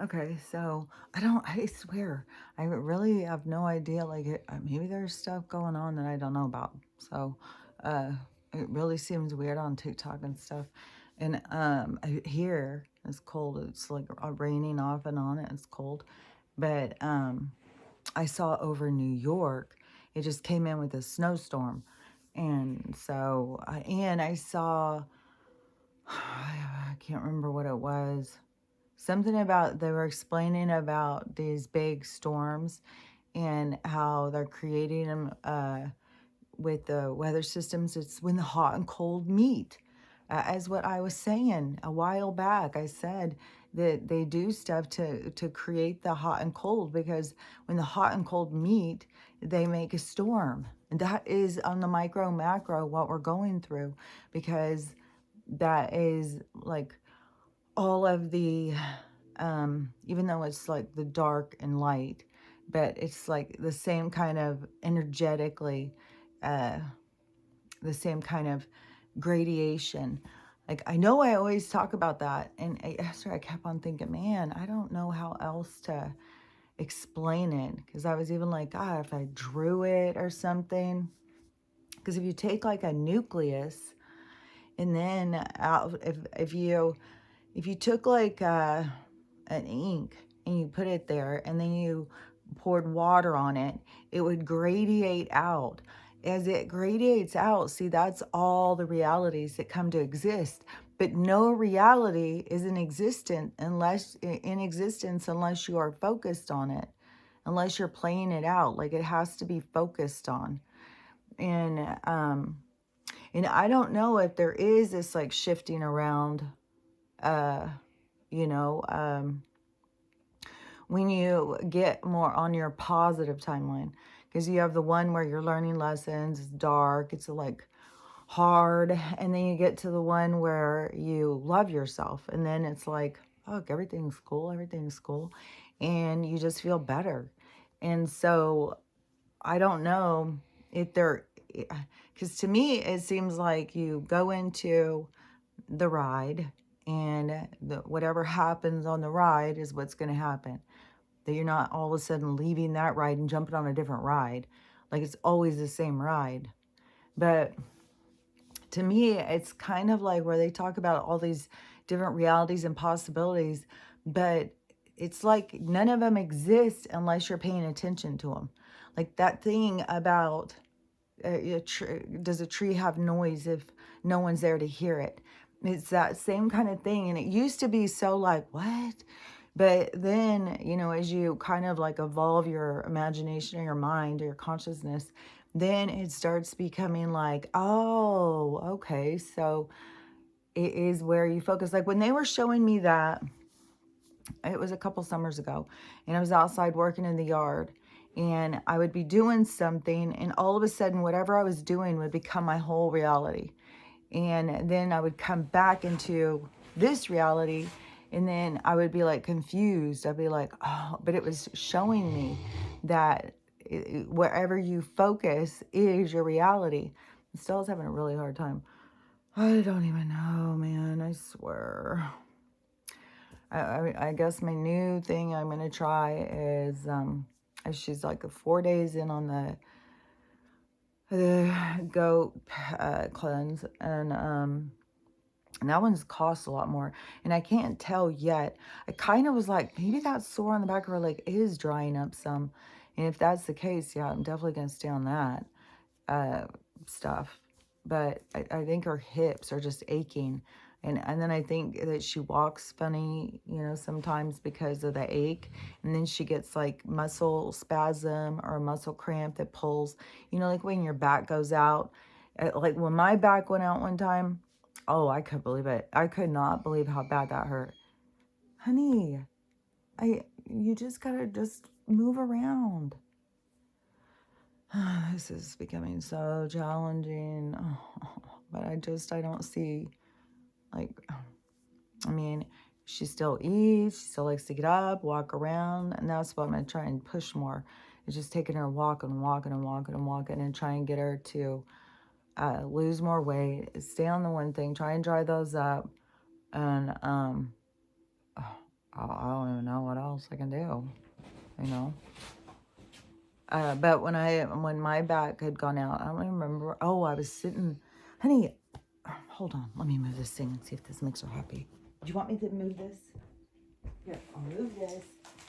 Okay, so I swear, I really have no idea. Like, maybe there's stuff going on that I don't know about. So, uh, it really seems weird on TikTok and stuff. And here it's cold. It's like raining off and on. It's cold, but I saw over New York, it just came in with a snowstorm, and so and I saw I can't remember what it was. Something about they were explaining about these big storms and how they're creating them with the weather systems. It's when the hot and cold meet. As what I was saying a while back, I said that they do stuff to create the hot and cold because when the hot and cold meet, they make a storm. And that is on the micro macro what we're going through because that is like all of the even though it's like the dark and light, but it's like the same kind of energetically, uh, the same kind of gradation. Like I know I always talk about that, and I kept on thinking, man, I don't know how else to explain it because I was even like, God, if I drew it or something. Because if you take like a nucleus, and then out, if you took like an ink and you put it there and then you poured water on it, it would gradiate out. As it gradiates out, see, that's all the realities that come to exist. But no reality is in existence unless you are focused on it, unless you're playing it out. Like it has to be focused on. And and I don't know if there is this like shifting around uh you know when you get more on your positive timeline because you have the one where you're learning lessons, it's dark, it's like hard, and then you get to the one where you love yourself and then it's like, oh, everything's cool, and you just feel better. And so I don't know if there, because to me it seems like you go into the ride and whatever happens on the ride is what's going to happen, that you're not all of a sudden leaving that ride and jumping on a different ride. Like it's always the same ride. But to me, it's kind of like where they talk about all these different realities and possibilities, but it's like none of them exist unless you're paying attention to them. Like that thing about does a tree have noise if no one's there to hear it? It's that same kind of thing. And it used to be so like, what? But then, as you kind of like evolve your imagination or your mind or your consciousness, then it starts becoming like, oh, okay. So it is where you focus. Like when they were showing me that, it was a couple summers ago, and I was outside working in the yard, and I would be doing something, and all of a sudden, whatever I was doing would become my whole reality. And then I would come back into this reality, and then I would be like confused. I'd be like, oh, but it was showing me that wherever you focus is your reality. I still was having a really hard time. I don't even know, man. I swear. I guess my new thing I'm gonna try is she's like 4 days in on the goat cleanse, and that one's cost a lot more, and I can't tell yet. I kind of was like, maybe that sore on the back of her leg is drying up some, and if that's the case, yeah, I'm definitely gonna stay on that uh, stuff. But I think her hips are just aching. And then I think that she walks funny, sometimes because of the ache. And then she gets like muscle spasm or a muscle cramp that pulls, like when your back goes out. Like when my back went out one time, oh, I couldn't believe it. I could not believe how bad that hurt. Honey, you just gotta just move around. This is becoming so challenging. But I don't see, like, I mean, she still eats, she still likes to get up, walk around, and that's what I'm going to try and push more. It's just taking her walking and walking and walking and walking and try and get her to lose more weight, stay on the one thing, try and dry those up, and I don't even know what else I can do, you know? But when my back had gone out, I don't remember. Oh, I was sitting, honey. Hold on, let me move this thing and see if this makes her happy. Do you want me to move this? Here, I'll move this,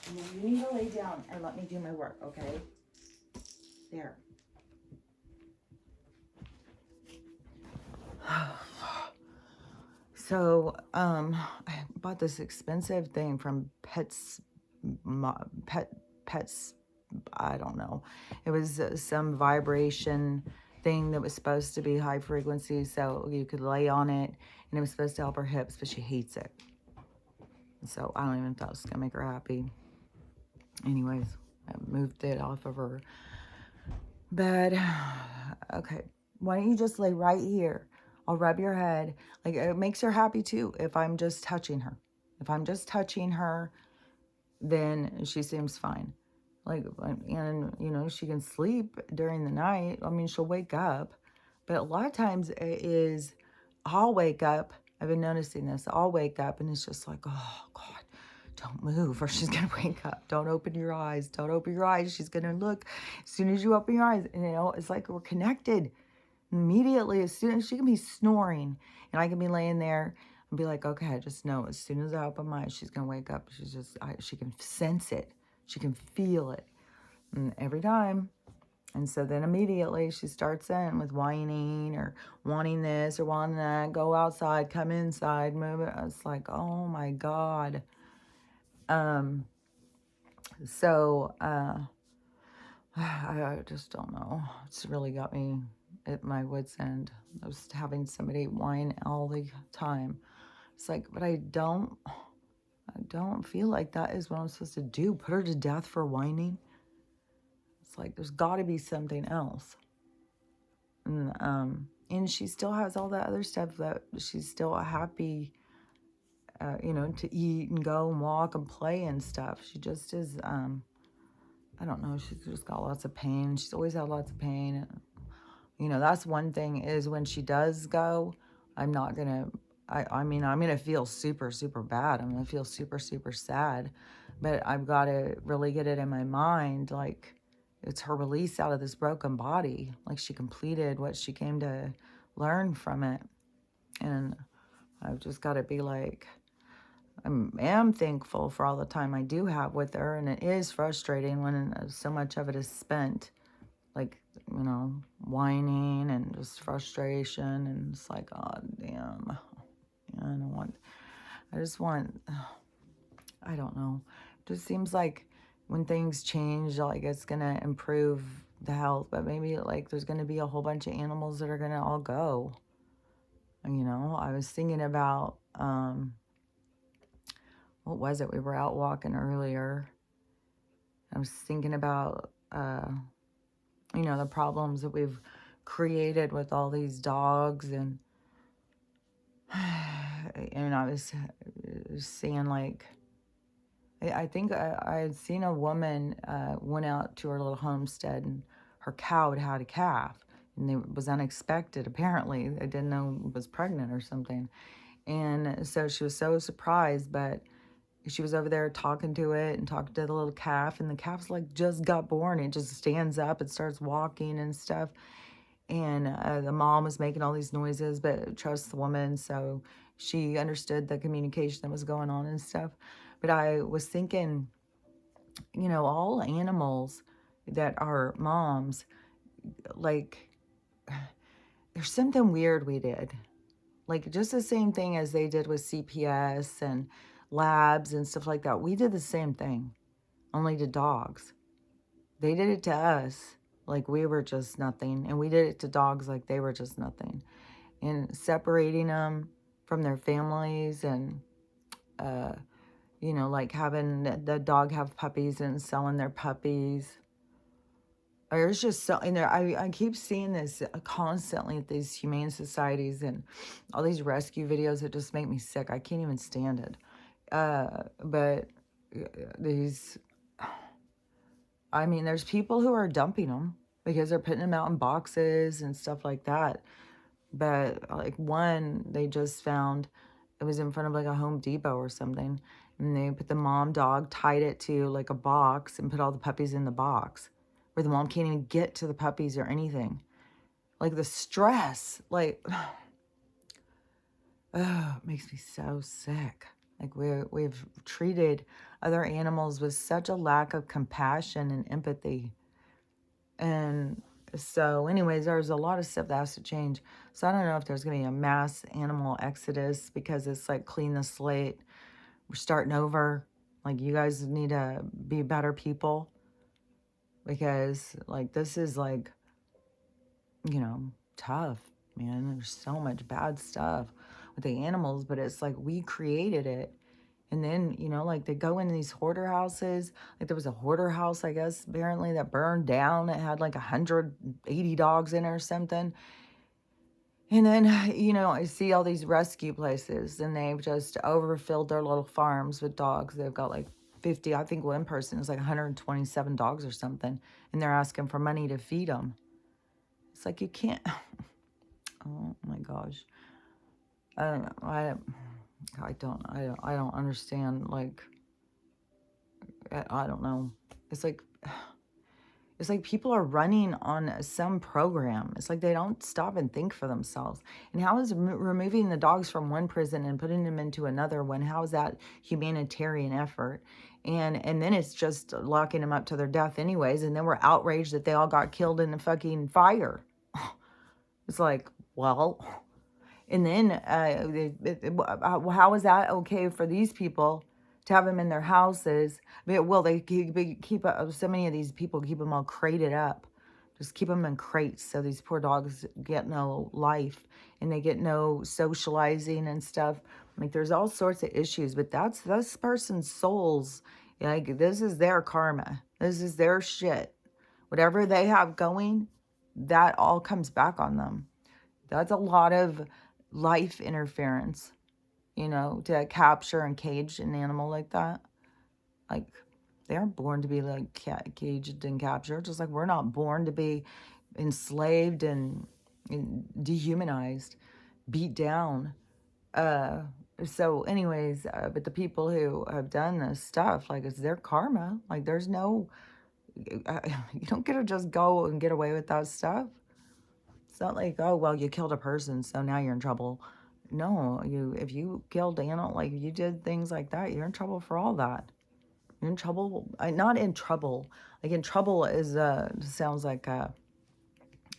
and then you need to lay down and let me do my work, okay? There. So, I bought this expensive thing from Pets, I don't know. It was some vibration thing that was supposed to be high frequency, so you could lay on it, and it was supposed to help her hips, but she hates it. So I don't even thought it was gonna make her happy. Anyways, I moved it off of her bed. Okay, why don't you just lay right here? I'll rub your head. Like, it makes her happy too if I'm just touching her. If I'm just touching her, then she seems fine. Like, and you know, she can sleep during the night. I mean, she'll wake up, but a lot of times it is, I'll wake up. I've been noticing this. I'll wake up and it's just like, oh God, don't move or she's gonna wake up. Don't open your eyes. Don't open your eyes. She's gonna look as soon as you open your eyes. And you know, it's like we're connected immediately. As soon as she can be snoring and I can be laying there and be like, okay, I just know as soon as I open my eyes, she's gonna wake up. She can sense it. She can feel it. And every time. And so then immediately she starts in with whining or wanting this or wanting that. Go outside, come inside, move it. It's like, oh my God. So I just don't know. It's really got me at my wit's end. I was having somebody whine all the time. It's like, but I don't feel like that is what I'm supposed to do. Put her to death for whining. It's like, there's got to be something else. And she still has all that other stuff that she's still happy, you know, to eat and go and walk and play and stuff. She just is, I don't know, she's just got lots of pain. She's always had lots of pain. You know, that's one thing is when she does go, I'm not going to, I mean, I'm going to feel super, super bad. I'm going to feel super, super sad. But I've got to really get it in my mind, like, it's her release out of this broken body. Like, she completed what she came to learn from it. And I've just got to be like, I am thankful for all the time I do have with her. And it is frustrating when so much of it is spent, like, you know, whining and just frustration. And it's like, oh, damn. Yeah, I just want, I don't know. It just seems like when things change, like, it's going to improve the health. But maybe, like, there's going to be a whole bunch of animals that are going to all go. And, you know, I was thinking about, what was it? We were out walking earlier. I was thinking about, you know, the problems that we've created with all these dogs. And I was seeing, like, I think I had seen a woman went out to her little homestead and her cow had had a calf. And it was unexpected, apparently. They didn't know it was pregnant or something. And so she was so surprised, but she was over there talking to it and talking to the little calf. And the calf's like just got born. It just stands up and starts walking and stuff. And the mom was making all these noises, but trusts the woman. So she understood the communication that was going on and stuff. But I was thinking, you know, all animals that are moms, like, there's something weird we did. Like, just the same thing as they did with CPS and labs and stuff like that. We did the same thing, only to dogs. They did it to us like we were just nothing. And we did it to dogs like they were just nothing. And separating them from their families and, you know, like having the dog have puppies and selling their puppies. There's just so, and I keep seeing this constantly at these humane societies and all these rescue videos that just make me sick. I can't even stand it. But these, I mean, there's people who are dumping them because they're putting them out in boxes and stuff like that. But like one, they just found, it was in front of like a Home Depot or something. And they put the mom dog, tied it to like a box and put all the puppies in the box where the mom can't even get to the puppies or anything. Like the stress, like, oh, it makes me so sick. Like we've treated other animals with such a lack of compassion and empathy. And so anyways, there's a lot of stuff that has to change. So I don't know if there's going to be a mass animal exodus because it's like clean the slate. We're starting over. Like you guys need to be better people because like this is like, tough, man. There's so much bad stuff with the animals, but it's like we created it. And then, like they go into these hoarder houses. Like there was a hoarder house, I guess, apparently that burned down. It had like 180 dogs in it or something. And then, I see all these rescue places and they've just overfilled their little farms with dogs. They've got like 50, I think one person is like 127 dogs or something. And they're asking for money to feed them. It's like you can't. Oh my gosh. I don't know. I don't understand. Like, I don't know. It's like people are running on some program. It's like they don't stop and think for themselves. And how is removing the dogs from one prison and putting them into another one? How is that humanitarian effort? And then it's just locking them up to their death anyways. And then we're outraged that they all got killed in a fucking fire. It's like, well, and then how is that okay for these people to have them in their houses? Well, they keep so many of these people keep them all crated up. Just keep them in crates so these poor dogs get no life and they get no socializing and stuff. Like there's all sorts of issues, but that's this person's souls. Like this is their karma. This is their shit. Whatever they have going, that all comes back on them. That's a lot of life interference, to capture and cage an animal like that. Like, they aren't born to be like caged and captured, just like we're not born to be enslaved and dehumanized, beat down. So anyways, but the people who have done this stuff, like it's their karma. Like there's no, you don't get to just go and get away with that stuff. It's not like, oh, well, you killed a person, so now you're in trouble. No, if you killed animal, like you did things like that, you're in trouble for all that. You're in trouble, not in trouble. Like in trouble is, sounds like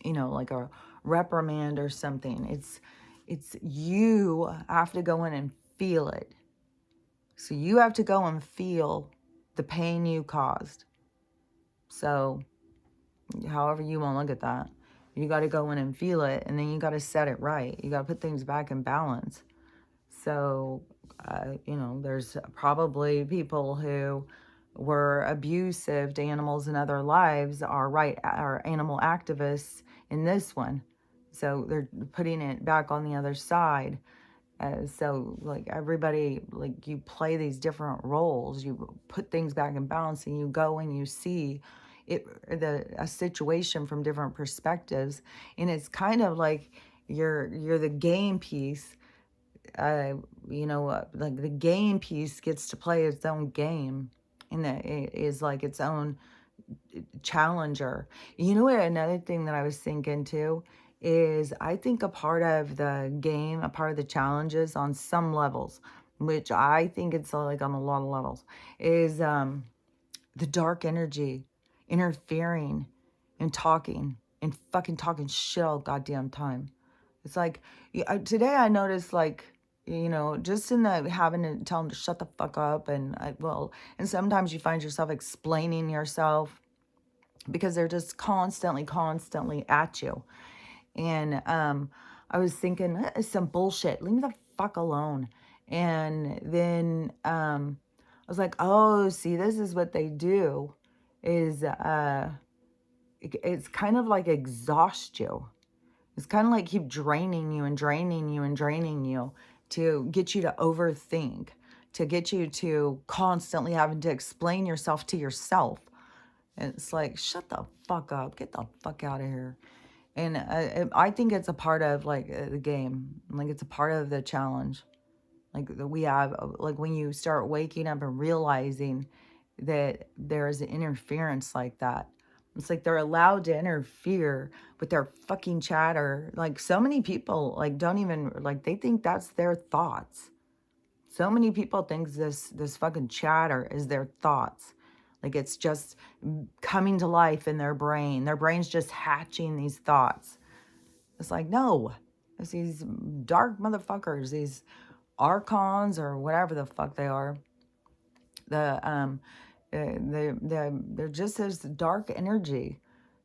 like a reprimand or something. It's you have to go in and feel it. So you have to go and feel the pain you caused. So however you want to look at that. You got to go in and feel it, and then you got to set it right. You got to put things back in balance. So, there's probably people who were abusive to animals in other lives are animal activists in this one. So they're putting it back on the other side. So like everybody, like you play these different roles, you put things back in balance and you go and you see a situation from different perspectives. And it's kind of like you're the game piece, like the game piece gets to play its own game and that it is like its own challenger. You know what, another thing that I was thinking too is I think a part of the game, a part of the challenges on some levels, which I think it's like on a lot of levels, is the dark energy interfering and talking and fucking talking shit all goddamn time. It's like today I noticed like, just in the having to tell them to shut the fuck up and and sometimes you find yourself explaining yourself because they're just constantly at you. And I was thinking, that is some bullshit. Leave me the fuck alone. And then I was like, oh, see, this is what they do is it's kind of like exhaust you. It's kind of like keep draining you and draining you and draining you to get you to overthink, to get you to constantly having to explain yourself to yourself. And it's like, shut the fuck up. Get the fuck out of here. And I think it's a part of like the game. Like it's a part of the challenge. Like we have, like when you start waking up and realizing that there is an interference like that. It's like they're allowed to interfere with their fucking chatter. Like so many people like don't even like they think that's their thoughts. So many people think this fucking chatter is their thoughts. Like it's just coming to life in their brain. Their brain's just hatching these thoughts. It's like, no. It's these dark motherfuckers, these archons or whatever the fuck they are. They're just this dark energy.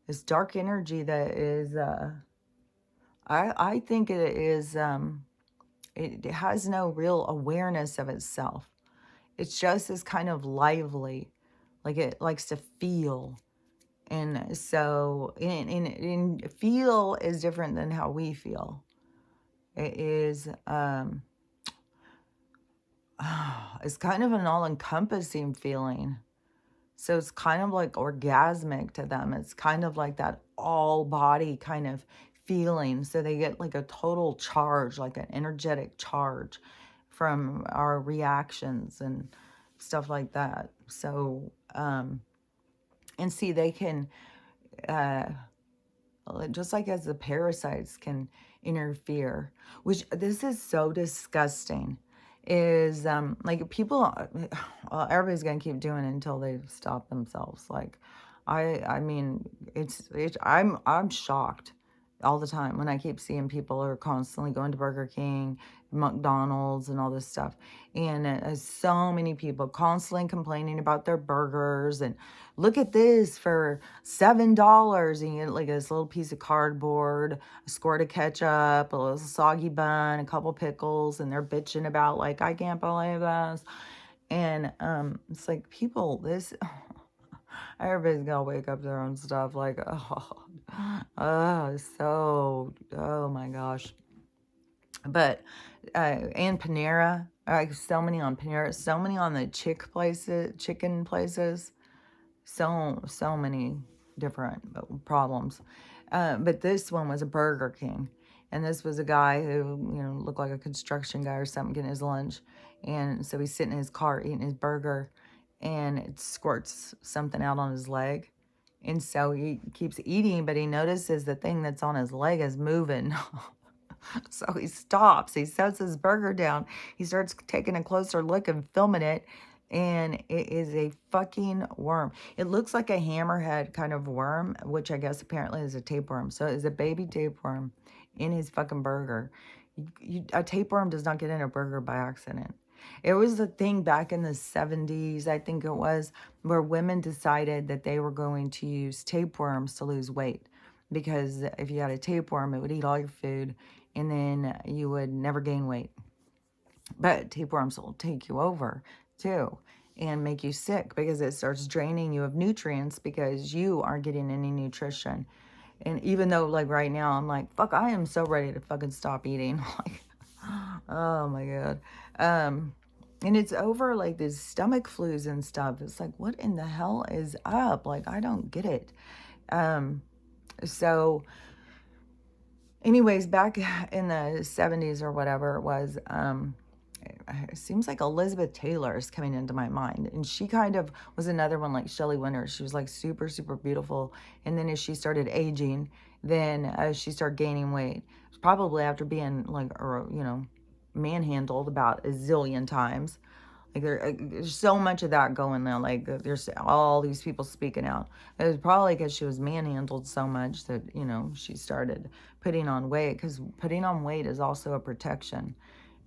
This dark energy that is I think it is it has no real awareness of itself. It's just this kind of lively, like it likes to feel. And so, in feel is different than how we feel. It is, it's kind of an all-encompassing feeling. So it's kind of like orgasmic to them. It's kind of like that all body kind of feeling. So they get like a total charge, like an energetic charge from our reactions and stuff like that. So, and see, they can, uh, just like as the parasites can interfere, which this is so disgusting, is like people, well, everybody's gonna keep doing it until they stop themselves. Like, I mean, I'm shocked all the time when I keep seeing people are constantly going to Burger King, McDonald's, and all this stuff. And so many people constantly complaining about their burgers and look at this for $7 and you get like this little piece of cardboard, a squirt of ketchup, a little soggy bun, a couple pickles, and they're bitching about like, I can't believe this. And it's like people, this everybody's gonna wake up their own stuff like, oh my gosh. But and Panera, like so many on Panera, so many on the chicken places, so many different problems. But this one was a Burger King, and this was a guy who looked like a construction guy or something getting his lunch, and so he's sitting in his car eating his burger, and it squirts something out on his leg. And so he keeps eating, but he notices the thing that's on his leg is moving. So he stops. He sets his burger down. He starts taking a closer look and filming it. And it is a fucking worm. It looks like a hammerhead kind of worm, which I guess apparently is a tapeworm. So it's a baby tapeworm in his fucking burger. A tapeworm does not get in a burger by accident. It was a thing back in the 70s, I think it was, where women decided that they were going to use tapeworms to lose weight. Because if you had a tapeworm, it would eat all your food and then you would never gain weight. But tapeworms will take you over too and make you sick because it starts draining you of nutrients because you aren't getting any nutrition. And even though like right now I'm like, fuck, I am so ready to fucking stop eating. Like, oh my God. And it's over like these stomach flus and stuff. It's like, what in the hell is up? Like, I don't get it. So anyways, back in the 70s or whatever it was, it seems like Elizabeth Taylor is coming into my mind. And she kind of was another one like Shelley Winters. She was like super, super beautiful. And then as she started aging, then she started gaining weight. Probably after being like, manhandled about a zillion times. Like there's so much of that going on. Like there's all these people speaking out. It was probably because she was manhandled so much that she started putting on weight. Because putting on weight is also a protection,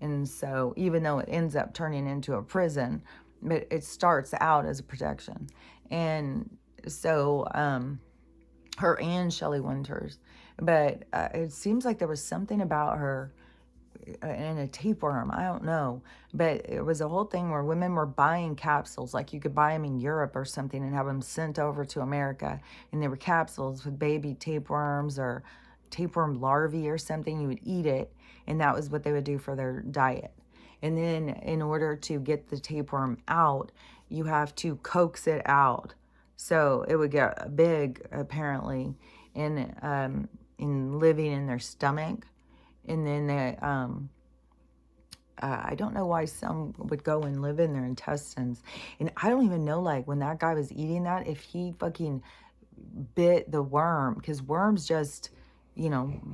and so even though it ends up turning into a prison, but it starts out as a protection. And so her and Shelley Winters, but it seems like there was something about her and a tapeworm. I don't know. But it was a whole thing where women were buying capsules. Like you could buy them in Europe or something and have them sent over to America. And they were capsules with baby tapeworms or tapeworm larvae or something. You would eat it. And that was what they would do for their diet. And then in order to get the tapeworm out, you have to coax it out. So it would get big, apparently, in living in their stomach. And then I don't know why some would go and live in their intestines. And I don't even know, like, when that guy was eating that, if he fucking bit the worm, because worms just,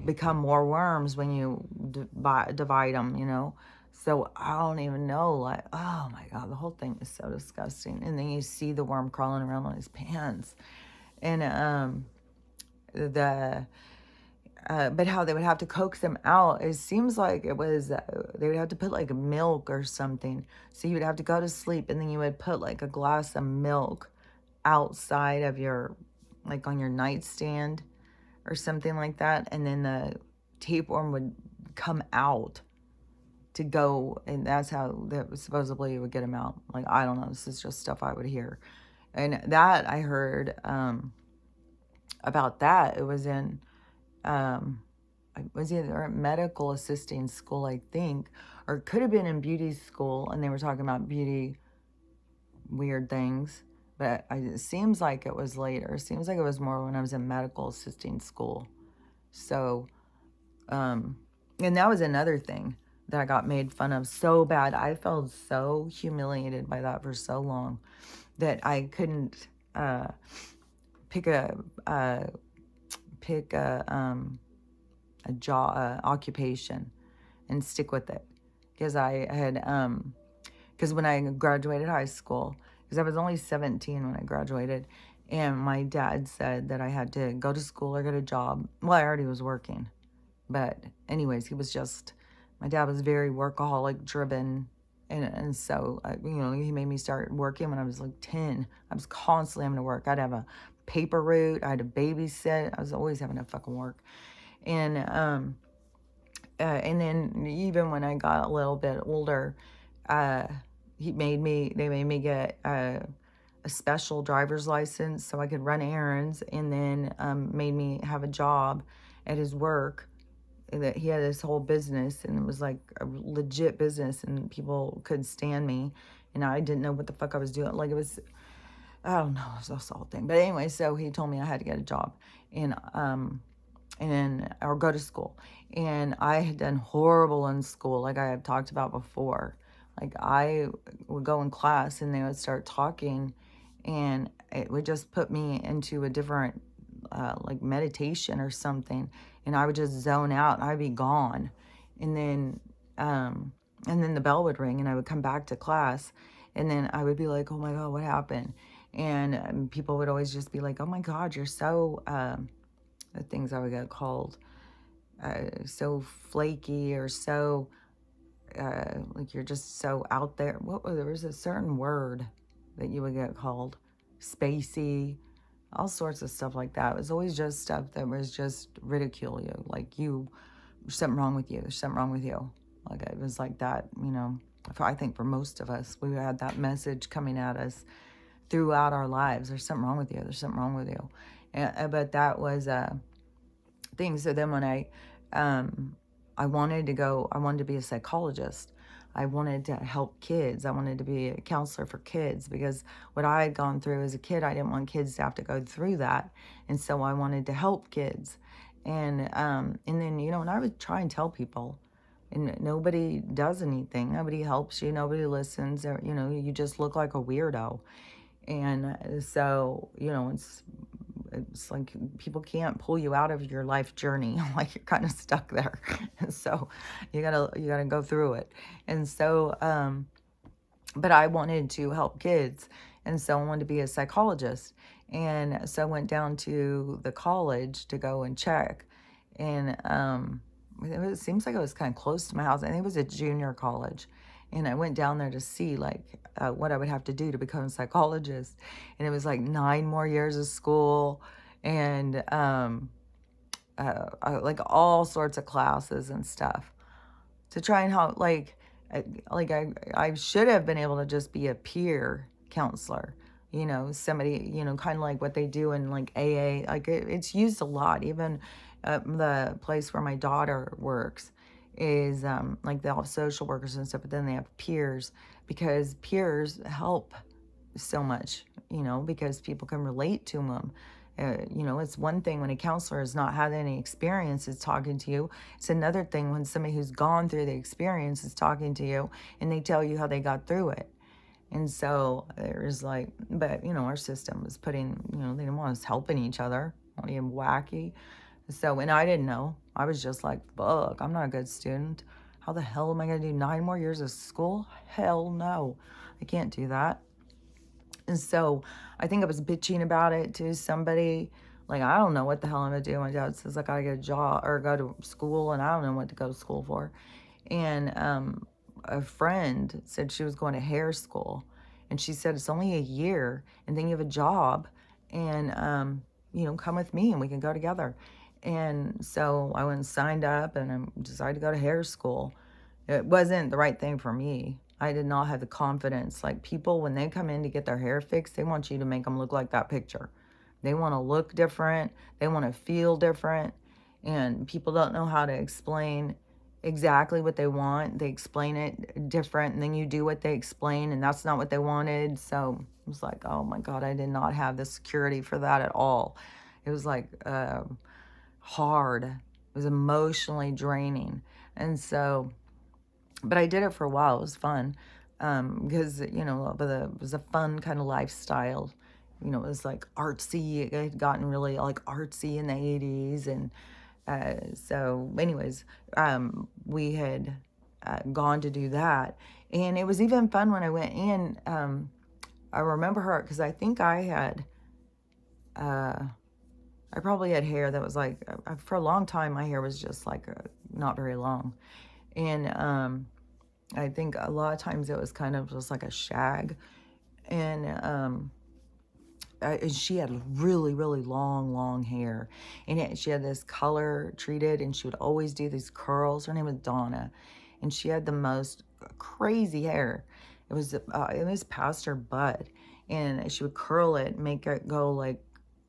become more worms when you divide them, So I don't even know, like, oh my God, the whole thing is so disgusting. And then you see the worm crawling around on his pants. And the but how they would have to coax them out, it seems like it was, they would have to put like milk or something. So you would have to go to sleep, and then you would put like a glass of milk outside of your, like on your nightstand or something like that. And then the tapeworm would come out to go, and that's how that supposedly it would get him out. Like, I don't know. This is just stuff I would hear. And that I heard about that. It was in, I was either at medical assisting school, I think, or it could have been in beauty school, and they were talking about beauty weird things. But it seems like it was later. It seems like it was more when I was in medical assisting school. So, and that was another thing that I got made fun of so bad. I felt so humiliated by that for so long that I couldn't pick a occupation and stick with it, because I had because when I graduated high school, because I was only 17 when I graduated, and my dad said that I had to go to school or get a job. Well, I already was working, but anyways, my dad was very workaholic driven, and so he made me start working when I was like 10. I was constantly having to work. I'd have a paper route, I had to babysit, I was always having to fucking work. And then even when I got a little bit older, they made me get a special driver's license so I could run errands, and then made me have a job at his work. That he had this whole business, and it was like a legit business, and people could stand me, and I didn't know what the fuck I was doing. Like, it was, I don't know, it was a whole thing. But anyway, so he told me I had to get a job, and then or go to school. And I had done horrible in school, like I have talked about before. Like, I would go in class and they would start talking, and it would just put me into a different like meditation or something, and I would just zone out and I'd be gone. And then the bell would ring and I would come back to class, and then I would be like, oh my God, what happened? And people would always just be like, oh my God, you're so the things I would get called, so flaky, or so, like, you're just so out there. There was a certain word that you would get called, spacey, all sorts of stuff like that. It was always just stuff that was just ridicule you, like, there's something wrong with you, there's something wrong with you. Like, it was like that, I think for most of us, we had that message coming at us throughout our lives. There's something wrong with you. There's something wrong with you. But that was a thing. So then when I wanted to be a psychologist. I wanted to help kids. I wanted to be a counselor for kids, because what I had gone through as a kid, I didn't want kids to have to go through that. And so I wanted to help kids. And then, and I would try and tell people, and nobody does anything. Nobody helps you. Nobody listens. Or, you just look like a weirdo. And so, it's like people can't pull you out of your life journey. Like, you're kind of stuck there. And so you gotta go through it. And so, but I wanted to help kids. And so I wanted to be a psychologist. And so I went down to the college to go and check. And it seems like it was kind of close to my house. I think it was a junior college. And I went down there to see, like, what I would have to do to become a psychologist. And it was like 9 more years of school, and like all sorts of classes and stuff to try and help. I should have been able to just be a peer counselor, somebody, kind of like what they do in like AA. Like, it's used a lot. Even the place where my daughter works is like, they have social workers and stuff, but then they have peers, because peers help so much, because people can relate to them. You know, it's one thing when a counselor has not had any experience is talking to you. It's another thing when somebody who's gone through the experience is talking to you and they tell you how they got through it. And so there's like, but you know, our system was putting, you know, they didn't want us helping each other, not even wacky. So, and I didn't know. I was just like, fuck, I'm not a good student. How the hell am I going to do 9 more years of school? Hell no. I can't do that. And so I think I was bitching about it to somebody. Like, I don't know what the hell I'm going to do. My dad says I got to get a job or go to school, and I don't know what to go to school for. And a friend said she was going to hair school. And she said, it's only a year, and then you have a job. And, you know, come with me and we can go together. And so I went and signed up and I decided to go to hair school. It wasn't the right thing for me. I did not have the confidence. Like, people, when they come in to get their hair fixed, they want you to make them look like that picture. They want to look different. They want to feel different. And people don't know how to explain exactly what they want. They explain it different, and then you do what they explain, and that's not what they wanted. So it was like, oh my God, I did not have the security for that at all. It was like hard. It was emotionally draining. And so, but I did it for a while. It was fun because, you know, it was a fun kind of lifestyle. You know, it was like artsy. It had gotten really like artsy in the 80s. And so anyways, we had gone to do that. And it was even fun when I went in. I remember her because I think I probably had hair that was like, for a long time, my hair was just like not very long. And I think a lot of times it was kind of just like a shag. And she had really, really long hair. And she had this color treated, and she would always do these curls. Her name was Donna. And she had the most crazy hair. It was past her butt. And she would curl it, make it go like,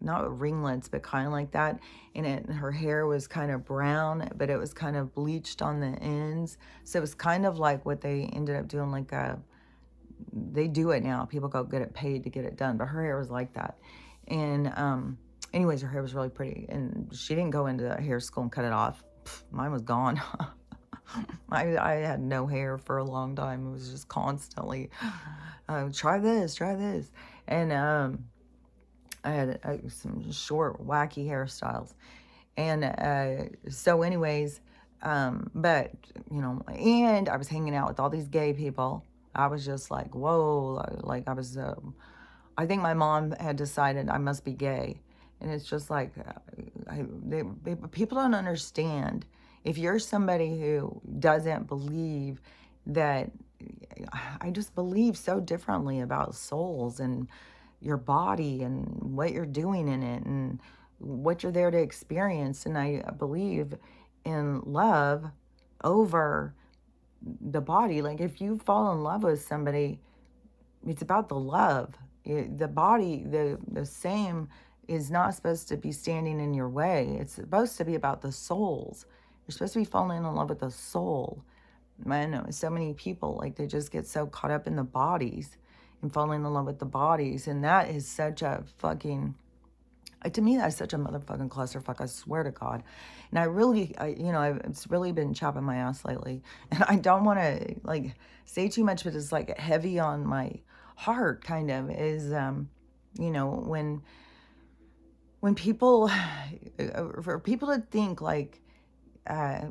not ringlets, but kind of like that. And her hair was kind of brown, but it was kind of bleached on the ends. So it was kind of like what they ended up doing, like they do it now. People go get it paid to get it done, but her hair was like that. And anyways, her hair was really pretty. And she didn't go into hair school and cut it off. Mine was gone. I had no hair for a long time. It was just constantly, try this. And I had some short, wacky hairstyles. And so anyways, but, you know, and I was hanging out with all these gay people. I was just like, whoa, like I was, I think my mom had decided I must be gay. And it's just like, people don't understand. If you're somebody who doesn't believe that, I just believe so differently about souls and your body and what you're doing in it and what you're there to experience. And I believe in love over the body. Like, if you fall in love with somebody, it's about the love. The body, the same, is not supposed to be standing in your way. It's supposed to be about the souls. You're supposed to be falling in love with the soul. I know so many people, like, they just get so caught up in the bodies and falling in love with the bodies. And that is such a fucking, to me, that's such a motherfucking clusterfuck. I swear to God. And it's really been chopping my ass lately. And I don't want to, like, say too much, but it's, like, heavy on my heart, kind of, is, you know, when people, for people to think, like,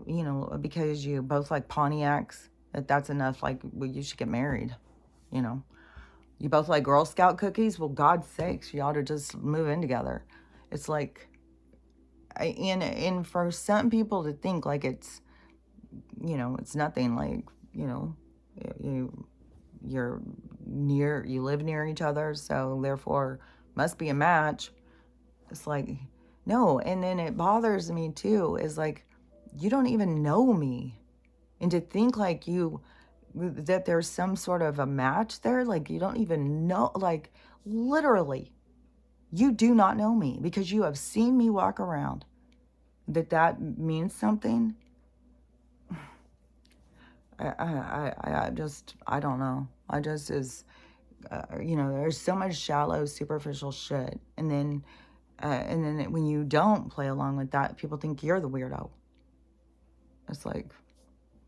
you know, because you both like Pontiacs, that's enough, like, well, you should get married, you know. You both like Girl Scout cookies? Well, God's sakes, you ought to just move in together. It's like, and for some people to think like it's, you know, it's nothing, like, you know, you live near each other, so therefore must be a match. It's like, no. And then it bothers me too, is like, you don't even know me. And to think like that there's some sort of a match there, like, you don't even know, like, literally, you do not know me because you have seen me walk around, that means something. I just, I don't know. I just you know, there's so much shallow, superficial shit. And then And then when you don't play along with that, people think you're the weirdo. It's like,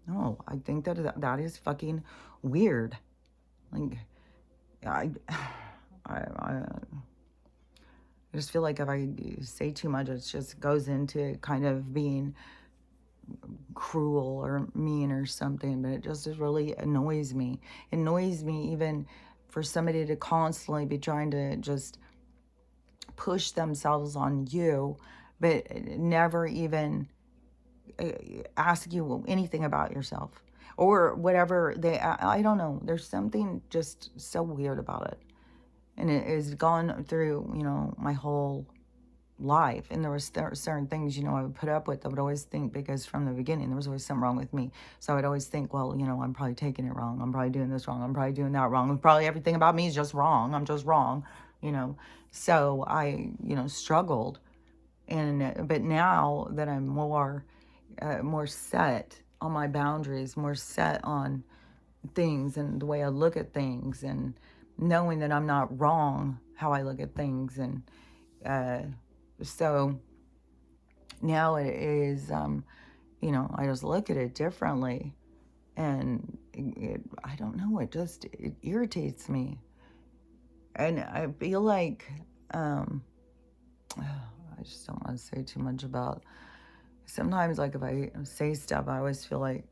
no, I think that is fucking weird. Like, I, I just feel like if I say too much, it just goes into kind of being cruel or mean or something, but it just really annoys me. It annoys me even for somebody to constantly be trying to just push themselves on you, but never even ask you anything about yourself or whatever I don't know. There's something just so weird about it. And it has gone through, my whole life. And there was certain things, I would put up with. I would always think, because from the beginning, there was always something wrong with me. So I would always think, well, I'm probably taking it wrong. I'm probably doing this wrong. I'm probably doing that wrong. Probably everything about me is just wrong. I'm just wrong, you know. So I, struggled. But now that I'm more set on my boundaries, more set on things and the way I look at things, and knowing that I'm not wrong how I look at things. And so now it is, I just look at it differently. And I don't know, it irritates me. And I feel like, I just don't want to say too much about, sometimes like if I say stuff, I always feel like,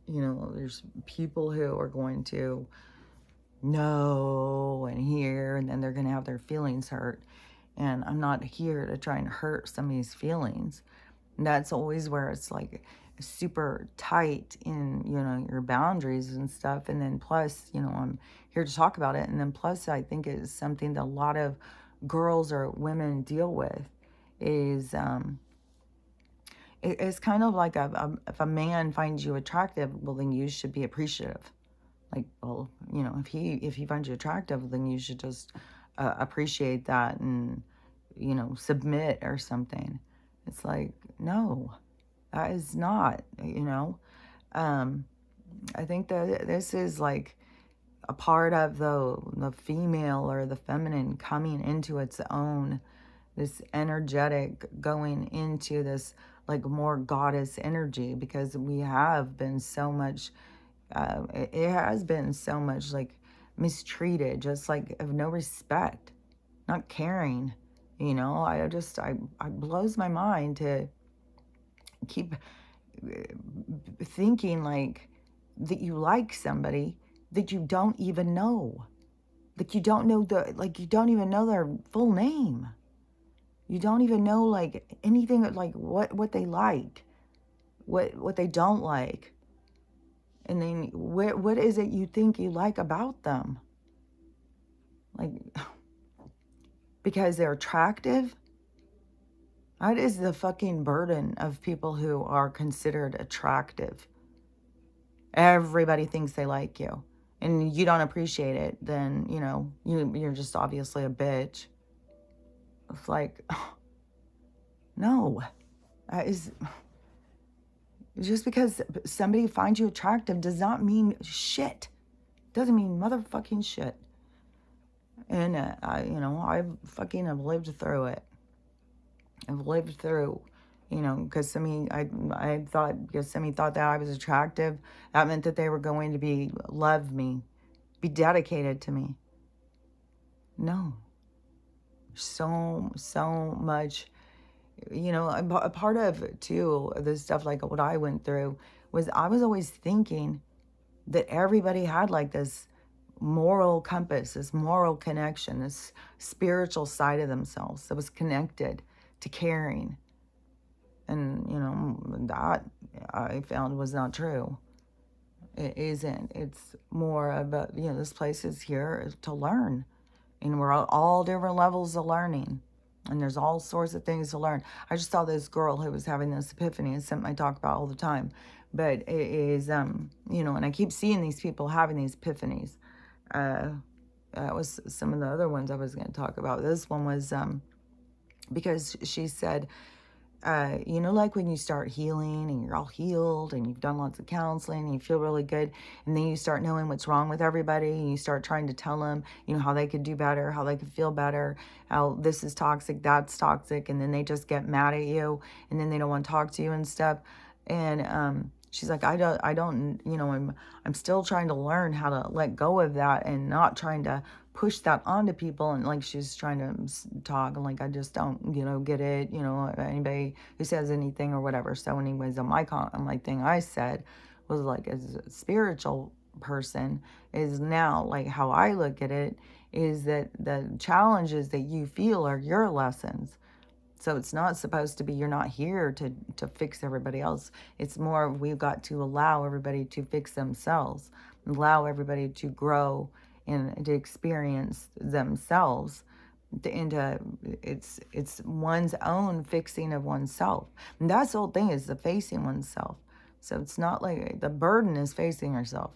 there's people who are going to know and hear, and then they're going to have their feelings hurt. And I'm not here to try and hurt somebody's feelings. And that's always where it's like super tight in, your boundaries and stuff. And then plus, I'm here to talk about it. And then plus, I think it's something that a lot of girls or women deal with is, it's kind of like if a man finds you attractive, well, then you should be appreciative. Like, well, if he finds you attractive, then you should just appreciate that and, submit or something. It's like, no, that is not, I think that this is like a part of the female or the feminine coming into its own, this energetic going into this like more goddess energy, because we have been so much, it has been so much like mistreated, just like of no respect, not caring, I blows my mind to keep thinking like that you like somebody that you don't even know. Like you don't know you don't even know their full name. You don't even know like anything like what they like, what they don't like. And then what is it you think you like about them? Like, because they're attractive? That is the fucking burden of people who are considered attractive. Everybody thinks they like you. And you don't appreciate it, then, you're just obviously a bitch. It's like, no. That is... Just because somebody finds you attractive does not mean shit. Doesn't mean motherfucking shit. And, I fucking have lived through it. I've lived through, because I thought, because somebody thought that I was attractive, that meant that they were going to love me, be dedicated to me. No. So much, a part of, too, this stuff, like what I went through, was I was always thinking that everybody had like this moral compass, this moral connection, this spiritual side of themselves that was connected to caring. And, that I found was not true. It isn't. It's more about, this place is here to learn. And we're all different levels of learning. And there's all sorts of things to learn. I just saw this girl who was having this epiphany. It's something I talk about all the time. But it is, and I keep seeing these people having these epiphanies. That was some of the other ones I was going to talk about. This one was because she said you know, like when you start healing and you're all healed and you've done lots of counseling and you feel really good, and then you start knowing what's wrong with everybody and you start trying to tell them, you know, how they could do better, how they could feel better, how this is toxic, that's toxic, and then they just get mad at you and then they don't want to talk to you and stuff. And she's like, I don't, you know, I'm still trying to learn how to let go of that and not trying to push that onto people. And like she's trying to talk and like, I just don't, you know, get it, you know, anybody who says anything or whatever. So anyways, on my thing I said was like, as a spiritual person, is now like how I look at it is that the challenges that you feel are your lessons. So it's not supposed to be, you're not here to fix everybody else. It's more, we've got to allow everybody to fix themselves, allow everybody to grow and to experience themselves. Into it's one's own fixing of oneself. And that's the whole thing, is the facing oneself. So it's not like the burden is facing yourself.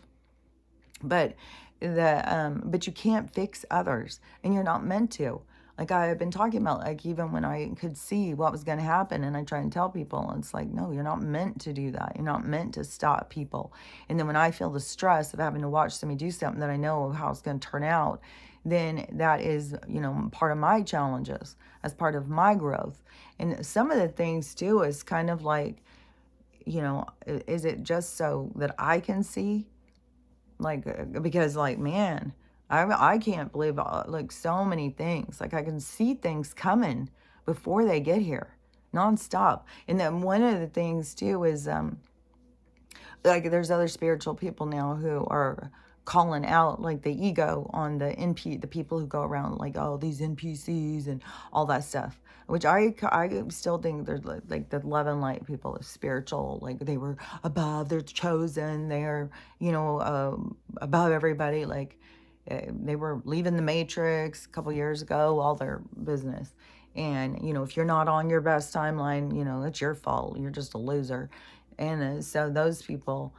But but you can't fix others, and you're not meant to. Like I've been talking about, like even when I could see what was going to happen and I try and tell people, it's like, no, you're not meant to do that. You're not meant to stop people. And then when I feel the stress of having to watch somebody do something that I know how it's going to turn out, then that is, you know, part of my challenges as part of my growth. And some of the things too is kind of like, you know, is it just so that I can see? Like, because like, man, I can't believe like so many things. Like I can see things coming before they get here, nonstop. And then one of the things too is like there's other spiritual people now who are calling out like the ego on the people who go around like, oh, these NPCs and all that stuff, which I still think they're like the love and light people, the spiritual, like they were above, they're chosen, they're, you know, above everybody, like they were leaving the matrix a couple years ago, all their business. And you know, if you're not on your best timeline, you know, it's your fault, you're just a loser. And so those people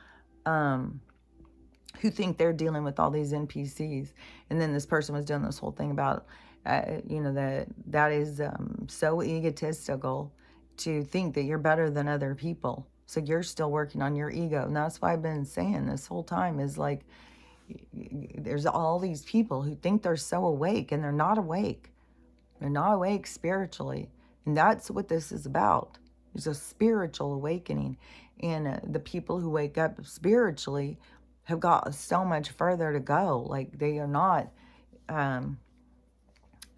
who think they're dealing with all these NPCs, and then this person was doing this whole thing about, you know, that is so egotistical to think that you're better than other people. So you're still working on your ego, and that's why I've been saying this whole time is like, there's all these people who think they're so awake, and they're not awake. They're not awake spiritually, and that's what this is about. It's a spiritual awakening. And the people who wake up spiritually have got so much further to go. Like they are not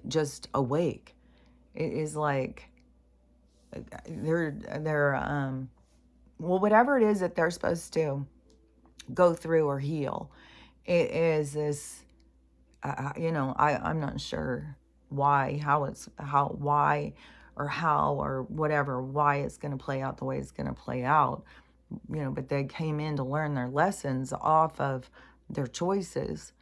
just awake. It is like they're well, whatever it is that they're supposed to go through or heal. It is this, you know, I'm not sure why, why or how or whatever, why it's going to play out the way it's going to play out, you know, but they came in to learn their lessons off of their choices.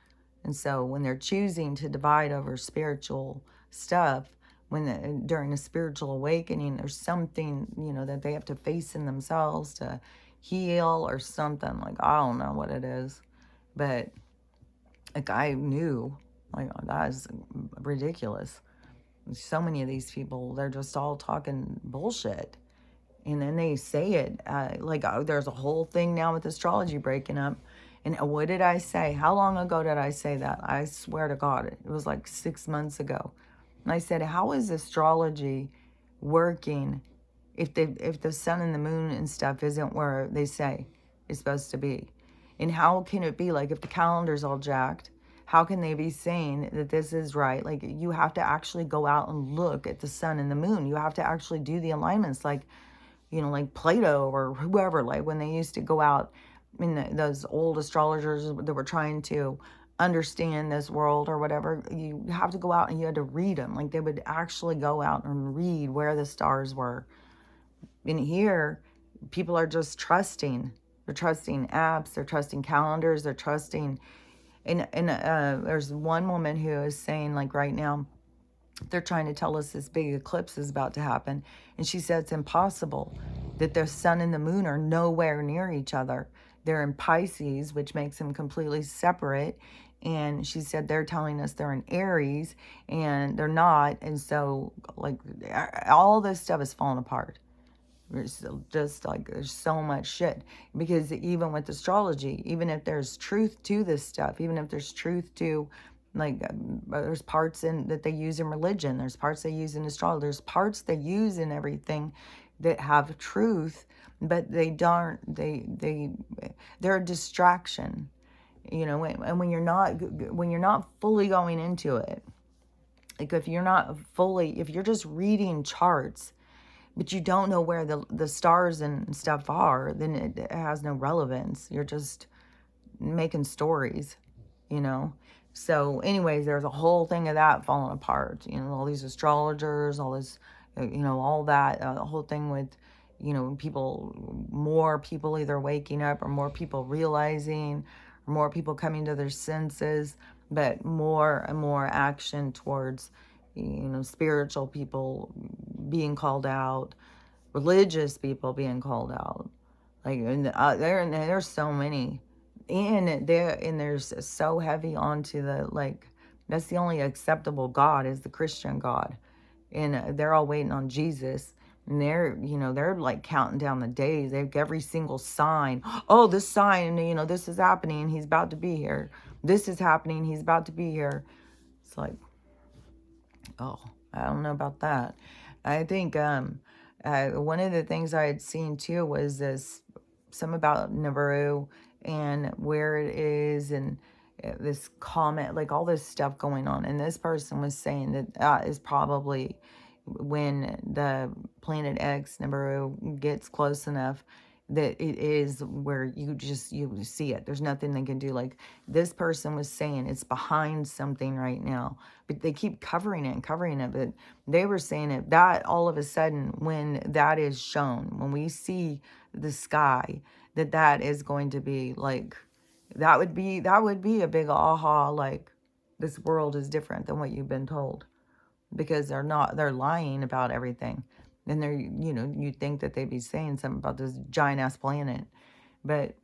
And so when they're choosing to divide over spiritual stuff, during a spiritual awakening, there's something, you know, that they have to face in themselves to heal or something. Like, I don't know what it is, but like I knew, like, that is ridiculous. So many of these people, they're just all talking bullshit. And then they say it like, oh, there's a whole thing now with astrology breaking up. And what did I say? How long ago did I say that? I swear to God, it was like 6 months ago. And I said, how is astrology working if the sun and the moon and stuff isn't where they say it's supposed to be? And how can it be, like, if the calendar's all jacked, how can they be saying that this is right? Like, you have to actually go out and look at the sun and the moon. You have to actually do the alignments, like, you know, like Plato or whoever, like when they used to go out, those old astrologers that were trying to understand this world or whatever, you have to go out and you had to read them. Like they would actually go out and read where the stars were. In here, people are just trusting. They're trusting apps, they're trusting calendars, they're trusting. And there's one woman who is saying, like, right now, they're trying to tell us this big eclipse is about to happen. And she said it's impossible, that the sun and the moon are nowhere near each other. They're in Pisces, which makes them completely separate. And she said they're telling us they're in Aries, and they're not. And so, like, all this stuff is falling apart. There's just like there's so much shit, because even with astrology, even if there's truth to this stuff, even if there's truth to, like, there's parts in that they use in religion, there's parts they use in astrology, there's parts they use in everything that have truth, but they don't, they're a distraction, you know. And when you're not fully going into it, like if you're not fully, if you're just reading charts but you don't know where the stars and stuff are, then it has no relevance. You're just making stories, you know. So anyways, there's a whole thing of that falling apart, you know, all these astrologers, all this, you know, all that, the whole thing with, you know, more people either waking up, or more people realizing, or more people coming to their senses, but more and more action towards, you know, spiritual people being called out, religious people being called out. Like, and there's so many, and there's so heavy onto the, like, that's the only acceptable God is the Christian God, and they're all waiting on Jesus. And they're, you know, they're like counting down the days. They've every single sign. Oh, this sign, you know, this is happening. He's about to be here. This is happening. He's about to be here. It's like, oh, I don't know about that. I think one of the things I had seen too was some about Navarro and where it is, and this comment, like all this stuff going on. And this person was saying that that is probably when the Planet X Nibiru gets close enough that it is where you see it. There's nothing they can do. Like this person was saying it's behind something right now, but they keep covering it and covering it. But they were saying it that all of a sudden when that is shown, when we see the sky, that is going to be like, that would be a big aha, like this world is different than what you've been told, because they're lying about everything. And they're, you know, you'd think that they'd be saying something about this giant ass planet, but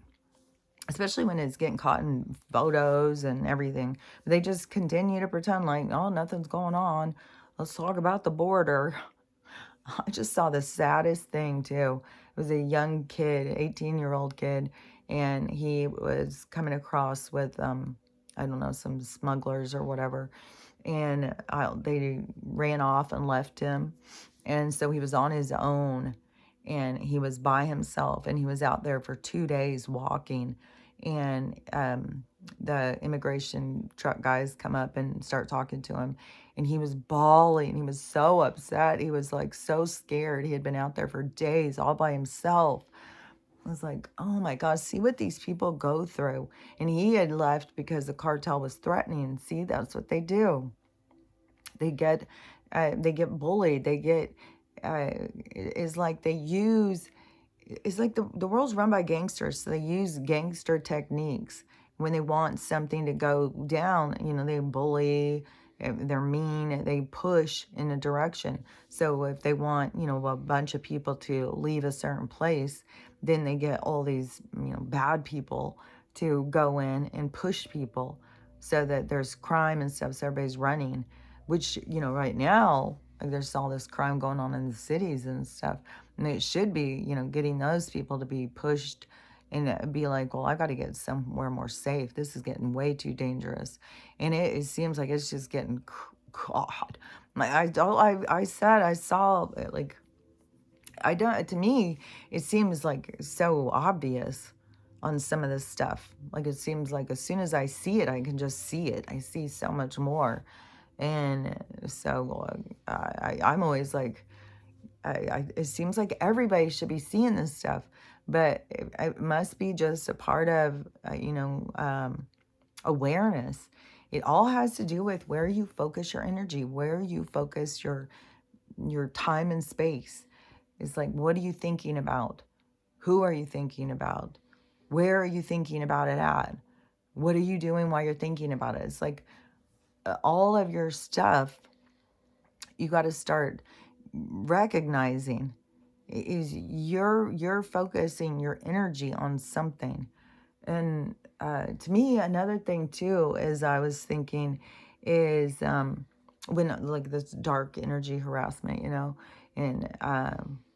especially when it's getting caught in photos and everything, they just continue to pretend like, oh, nothing's going on. Let's talk about the border. I just saw the saddest thing too. It was a young kid, 18-year-old kid, and he was coming across with, I don't know, some smugglers or whatever, and they ran off and left him. And so he was on his own, and he was by himself, and he was out there for 2 days walking. And the immigration truck guys come up and start talking to him, and he was bawling. He was so upset. He was like so scared. He had been out there for days all by himself. I was like, oh my gosh, see what these people go through. And he had left because the cartel was threatening. See, that's what they do. They get bullied. They get, it's like they use, it's like the world's run by gangsters. So they use gangster techniques. When they want something to go down, you know, they bully, they're mean, they push in a direction. So if they want, you know, a bunch of people to leave a certain place, then they get all these, you know, bad people to go in and push people so that there's crime and stuff. So everybody's running, which, you know, right now, like there's all this crime going on in the cities and stuff. And it should be, you know, getting those people to be pushed and be like, well, I got to get somewhere more safe. This is getting way too dangerous. And it seems like it's just getting, God. Like I said, I saw, like, I don't, to me, it seems like so obvious on some of this stuff. Like it seems like as soon as I see it, I can just see it. I see so much more. And so I'm always like, it seems like everybody should be seeing this stuff, but it must be just a part of, you know, awareness. It all has to do with where you focus your energy, where you focus your time and space. It's like, what are you thinking about? Who are you thinking about? Where are you thinking about it at? What are you doing while you're thinking about it? It's like all of your stuff, you got to start recognizing is you're focusing your energy on something. And to me, another thing too is I was thinking is when like this dark energy harassment, you know, and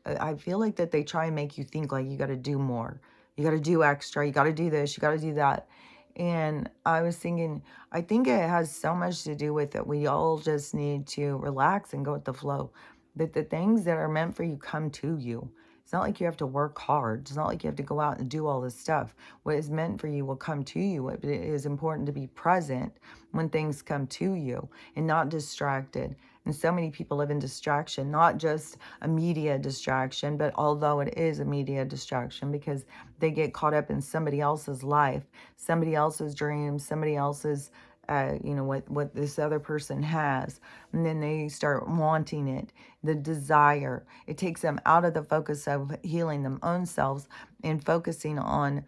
I feel like that they try and make you think like you got to do more. You got to do extra. You got to do this. You got to do that. And I was thinking, I think it has so much to do with it. We all just need to relax and go with the flow. That the things that are meant for you come to you. It's not like you have to work hard. It's not like you have to go out and do all this stuff. What is meant for you will come to you. It is important to be present when things come to you and not distracted. And so many people live in distraction, not just a media distraction, but although it is a media distraction because they get caught up in somebody else's life, somebody else's dreams, somebody else's what this other person has, and then they start wanting it, the desire. It takes them out of the focus of healing them own selves and focusing on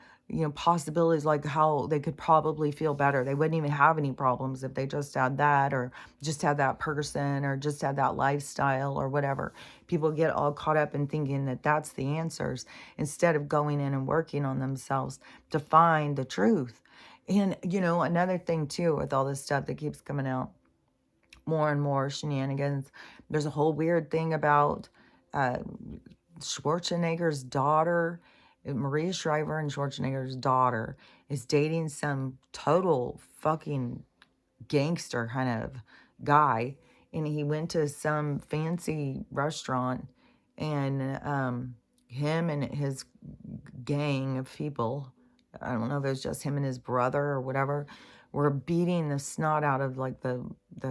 possibilities like how they could probably feel better. They wouldn't even have any problems if they just had that, or just had that person, or just had that lifestyle, or whatever. People get all caught up in thinking that that's the answers instead of going in and working on themselves to find the truth. And, another thing too, with all this stuff that keeps coming out, more and more shenanigans. There's a whole weird thing about uh, Schwarzenegger's daughter, Maria Shriver and Schwarzenegger's daughter, is dating some total fucking gangster kind of guy. And he went to some fancy restaurant, and him and his gang of people, I don't know if it was just him and his brother or whatever, were beating the snot out of like the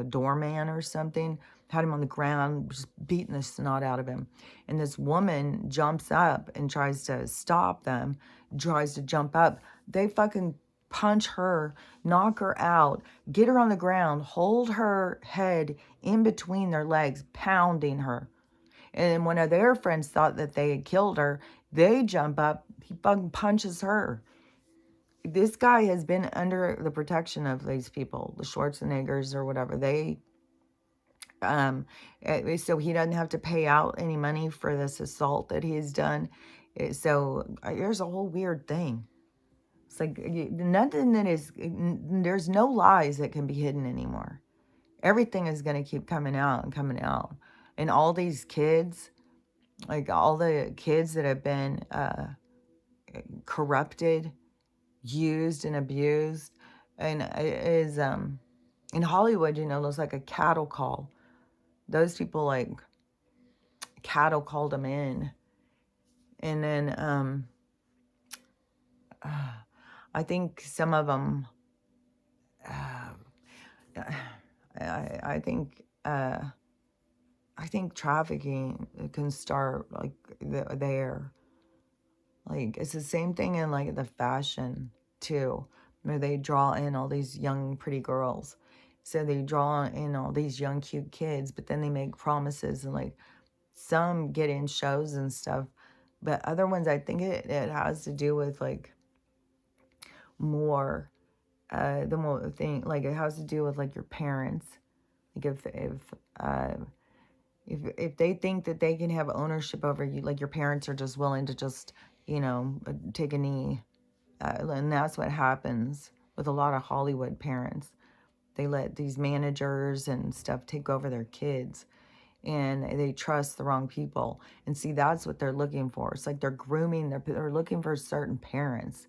doorman or something, had him on the ground, just beating the snot out of him. And this woman jumps up and tries to stop them, tries to jump up. They fucking punch her, knock her out, get her on the ground, hold her head in between their legs, pounding her. And one of their friends thought that they had killed her. They jump up, he fucking punches her. This guy has been under the protection of these people, the Schwarzeneggers or whatever. So he doesn't have to pay out any money for this assault that he's done. So there's a whole weird thing. It's like nothing that is, there's no lies that can be hidden anymore. Everything is going to keep coming out and coming out. And all these kids, like all the kids that have been corrupted, used and abused, and it is in Hollywood, there's like a cattle call. Those people like cattle called them in. And then I think some of them I think trafficking can start like there. Like it's the same thing in like the fashion too, where they draw in all these young pretty girls. So they draw in all these young cute kids, but then they make promises, and like some get in shows and stuff, but other ones I think it has to do with like more the more thing, like it has to do with like your parents. Like if they think that they can have ownership over you, like your parents are just willing to just take a knee, and that's what happens with a lot of Hollywood parents. They let these managers and stuff take over their kids, and they trust the wrong people. And see, that's what they're looking for. It's like they're grooming, they're looking for certain parents.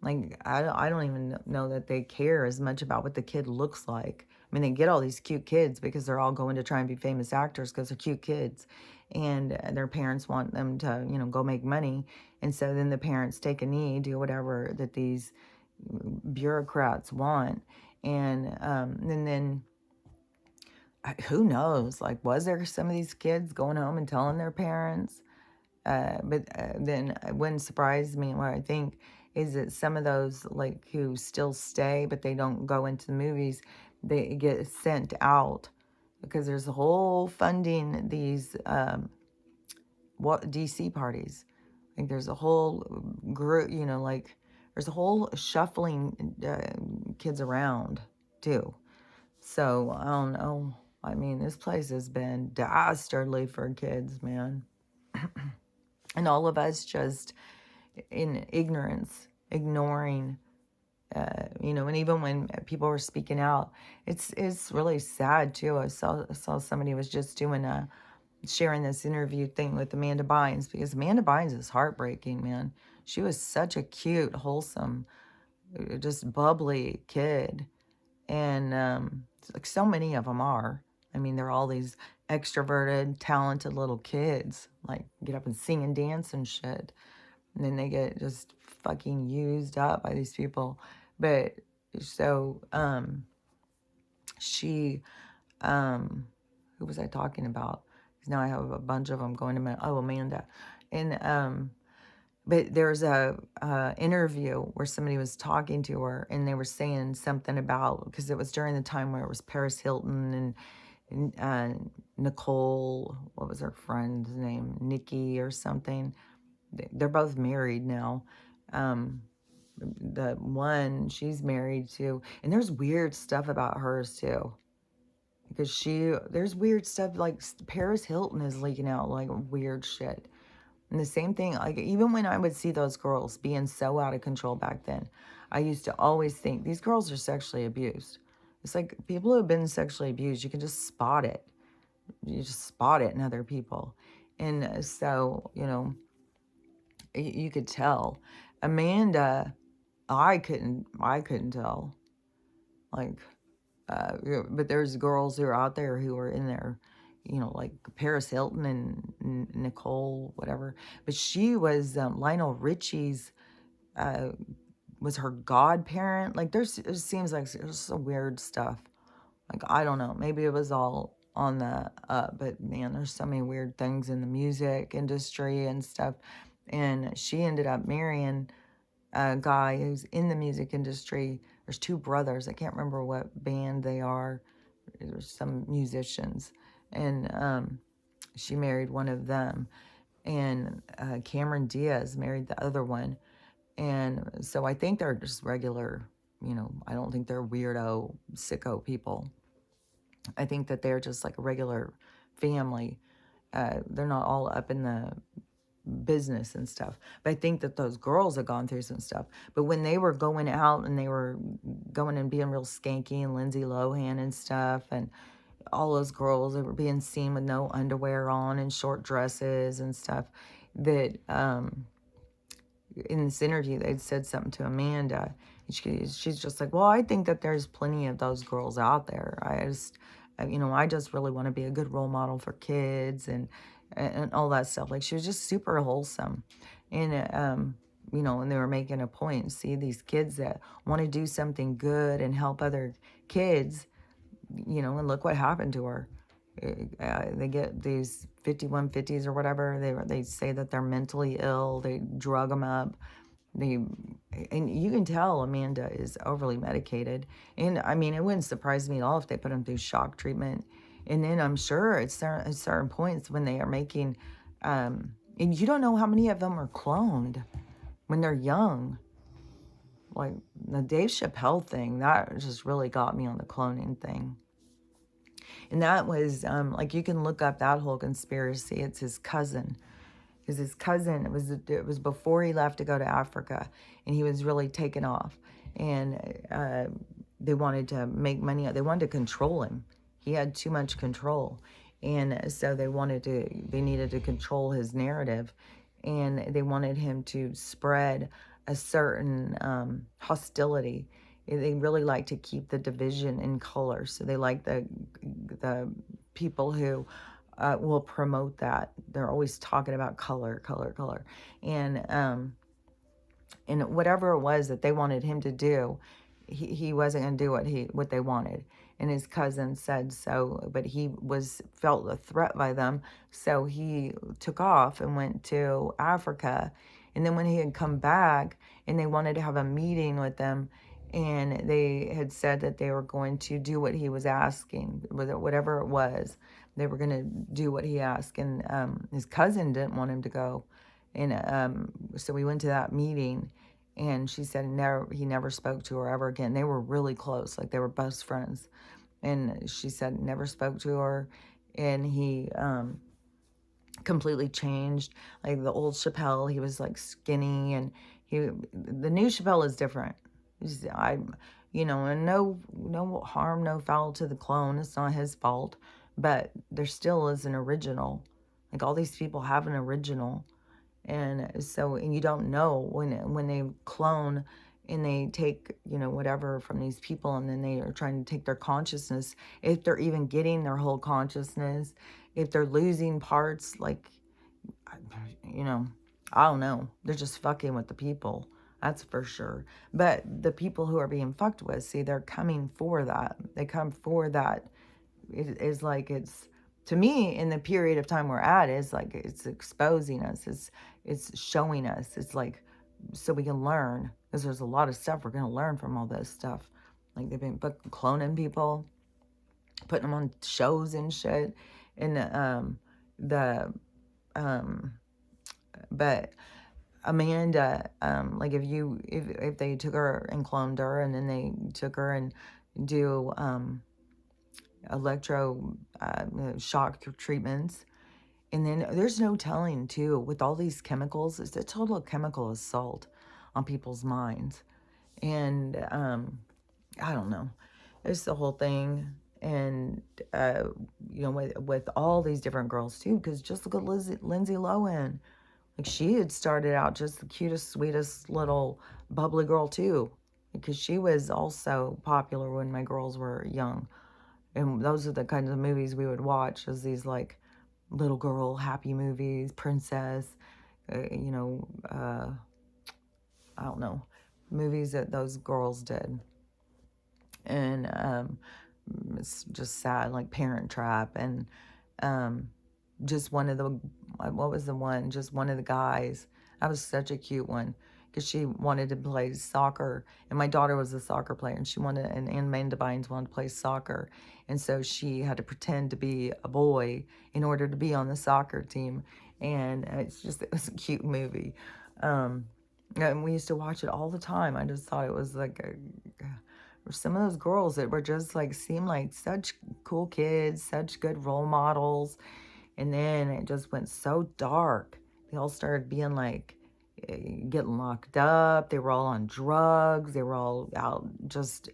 Like, I don't even know that they care as much about what the kid looks like. I mean, they get all these cute kids because they're all going to try and be famous actors because they're cute kids. And their parents want them to, go make money. And so then the parents take a knee, do whatever that these bureaucrats want. And then who knows? Like, was there some of these kids going home and telling their parents? But then it wouldn't surprise me. What I think is that some of those, like, who still stay, but they don't go into the movies, they get sent out because there's a whole funding these DC parties. Like, there's a whole group, like, there's a whole shuffling kids around, too. So, I don't know. I mean, this place has been dastardly for kids, man. And all of us just in ignorance, ignoring, and even when people were speaking out, it's really sad too. I saw somebody was just doing sharing this interview thing with Amanda Bynes, because Amanda Bynes is heartbreaking, man. She was such a cute, wholesome, just bubbly kid. And like so many of them are. I mean, they're all these extroverted, talented little kids, like get up and sing and dance and shit. And then they get just fucking used up by these people. But so she, who was I talking about? 'Cause now I have a bunch of them going to my, oh, Amanda. And but there's a interview where somebody was talking to her, and they were saying something about, because it was during the time where it was Paris Hilton and Nicole, what was her friend's name, Nikki or something. They're both married now. The one she's married to, and there's weird stuff about hers too, because there's weird stuff, like Paris Hilton is leaking out like weird shit. And the same thing, like even when I would see those girls being so out of control back then, I used to always think these girls are sexually abused. It's like people who have been sexually abused, you can just spot it. You just spot it in other people. And so, you could tell. Amanda, I couldn't tell. Like, but there's girls who are out there who are in there, like Paris Hilton and Nicole, whatever. But she was Lionel Richie's, was her godparent. Like, it seems like there's some weird stuff. Like, I don't know. Maybe it was all on the but man, there's so many weird things in the music industry and stuff. And she ended up marrying a guy who's in the music industry. There's two brothers. I can't remember what band they are. There's some musicians. And she married one of them. And Cameron Diaz married the other one. And so I think they're just regular, I don't think they're weirdo, sicko people. I think that they're just like a regular family. They're not all up in the business and stuff. But I think that those girls have gone through some stuff. But when they were going out and they were going and being real skanky, and Lindsay Lohan and stuff, and all those girls that were being seen with no underwear on and short dresses and stuff, that in this interview they'd said something to Amanda, and she's just like, well, I think that there's plenty of those girls out there. I just really want to be a good role model for kids and all that stuff. Like, she was just super wholesome. And and they were making a point, see these kids that want to do something good and help other kids, and look what happened to her. They get these 5150s or whatever. They say that they're mentally ill. They drug them up. And you can tell Amanda is overly medicated. And I mean, it wouldn't surprise me at all if they put them through shock treatment. And then I'm sure at certain points when they are making, and you don't know how many of them are cloned when they're young. Like the Dave Chappelle thing, that just really got me on the cloning thing. And that was, like, you can look up that whole conspiracy. It's his cousin. Because his cousin, it was before he left to go to Africa, and he was really taken off. And they wanted to make money. They wanted to control him. He had too much control. And so they needed to control his narrative. And they wanted him to spread a certain hostility. They really like to keep the division in color. So they like the people who will promote that. They're always talking about color, color, color. And whatever it was that they wanted him to do, he wasn't going to do what they wanted. And his cousin said so, but he felt a threat by them. So he took off and went to Africa. And then when he had come back and they wanted to have a meeting with them, and they had said that they were going to do what he was asking, whatever it was, they were going to do what he asked. And his cousin didn't want him to go. And so we went to that meeting, and she said he never spoke to her ever again. They were really close, like they were best friends. And she said never spoke to her. And he completely changed. Like the old Chappelle, he was like skinny, and the new Chappelle is different. And no harm, no foul to the clone. It's not his fault, but there still is an original. Like all these people have an original. And so, and you don't know when they clone and they take, you know, whatever from these people, and then they are trying to take their consciousness, if they're even getting their whole consciousness, if they're losing parts, like, you know, I don't know. They're just fucking with the people. That's for sure. But the people who are being fucked with, see, they're coming for that. They come for that. It is like, it's, to me, in the period of time we're at, it's like it's exposing us. It's showing us. It's like, so we can learn, because there's a lot of stuff we're going to learn from all this stuff. Like they've been cloning people, putting them on shows and shit. And but Amanda, like if they took her and cloned her, and then they took her and do electro shock treatments, and then there's no telling too, with all these chemicals, it's a total chemical assault on people's minds. And I don't know, it's the whole thing. And you know, with all these different girls too, because just look at Lindsay Lohan. Like, she had started out just the cutest, sweetest little bubbly girl too, because she was also popular when my girls were young. And those are the kinds of movies we would watch, as these like little girl happy movies, princess, you know, I don't know, movies that those girls did. And it's just sad, like Parent Trap, and just one of the, what was the one, just one of the guys, that was such a cute one, because she wanted to play soccer, and my daughter was a soccer player, and she wanted, and Amanda Bynes wanted to play soccer, and so she had to pretend to be a boy in order to be on the soccer team. And it's just, it was a cute movie. And we used to watch it all the time. I just thought it was like some of those girls that were just like, seemed like such cool kids, such good role models. And then it just went so dark. They all started being like, getting locked up. They were all on drugs. They were all out just,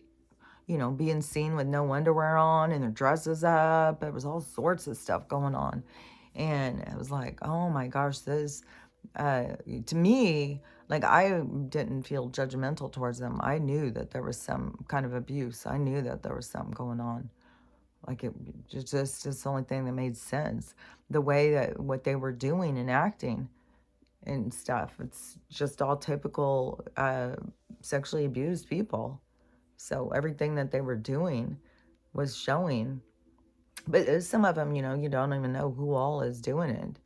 you know, being seen with no underwear on and their dresses up. There was all sorts of stuff going on. And it was like, oh my gosh, this, to me, like, I didn't feel judgmental towards them. I knew that there was some kind of abuse. I knew that there was something going on. Like, it just, it's the only thing that made sense. The way that what they were doing and acting and stuff, it's just all typical sexually abused people. So everything that they were doing was showing. But some of them, you know, you don't even know who all is doing it.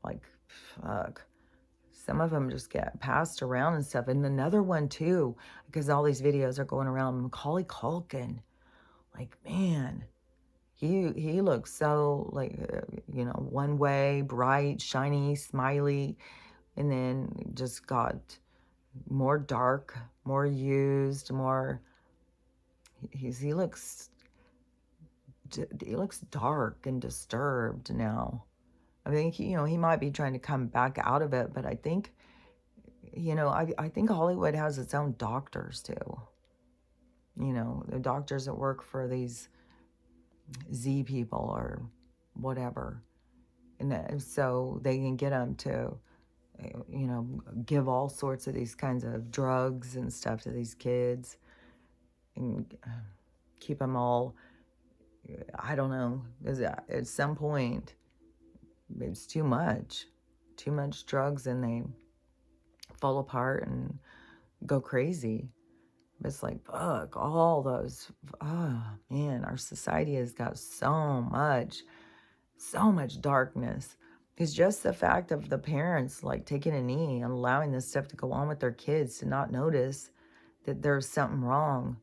Like, fuck. Some of them just get passed around and stuff. And another one too, because all these videos are going around, Macaulay Culkin. Like, man, he looks so like, you know, one way, bright, shiny, smiley, and then just got more dark, more used, more. He looks dark and disturbed now. I think, you know, he might be trying to come back out of it, but I think, you know, I think Hollywood has its own doctors too. You know, the doctors that work for these Z people or whatever. And so they can get them to, you know, give all sorts of these kinds of drugs and stuff to these kids and keep them all, I don't know, because at some point it's too much drugs, and they fall apart and go crazy. It's like, fuck, all those, oh man, our society has got so much darkness. It's just the fact of the parents like taking a knee and allowing this stuff to go on with their kids, to not notice that there's something wrong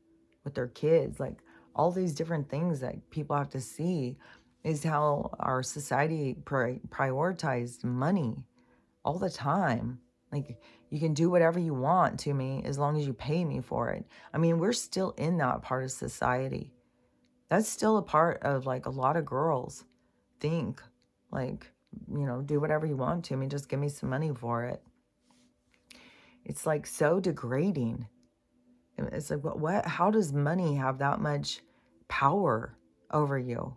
with their kids. Like, all these different things that people have to see is how our society prioritized money all the time. Like, you can do whatever you want to me as long as you pay me for it. I mean, we're still in that part of society. That's still a part of, like, a lot of girls think, like, you know, do whatever you want to me, just give me some money for it. It's like so degrading. It's like, what how does money have that much power over you?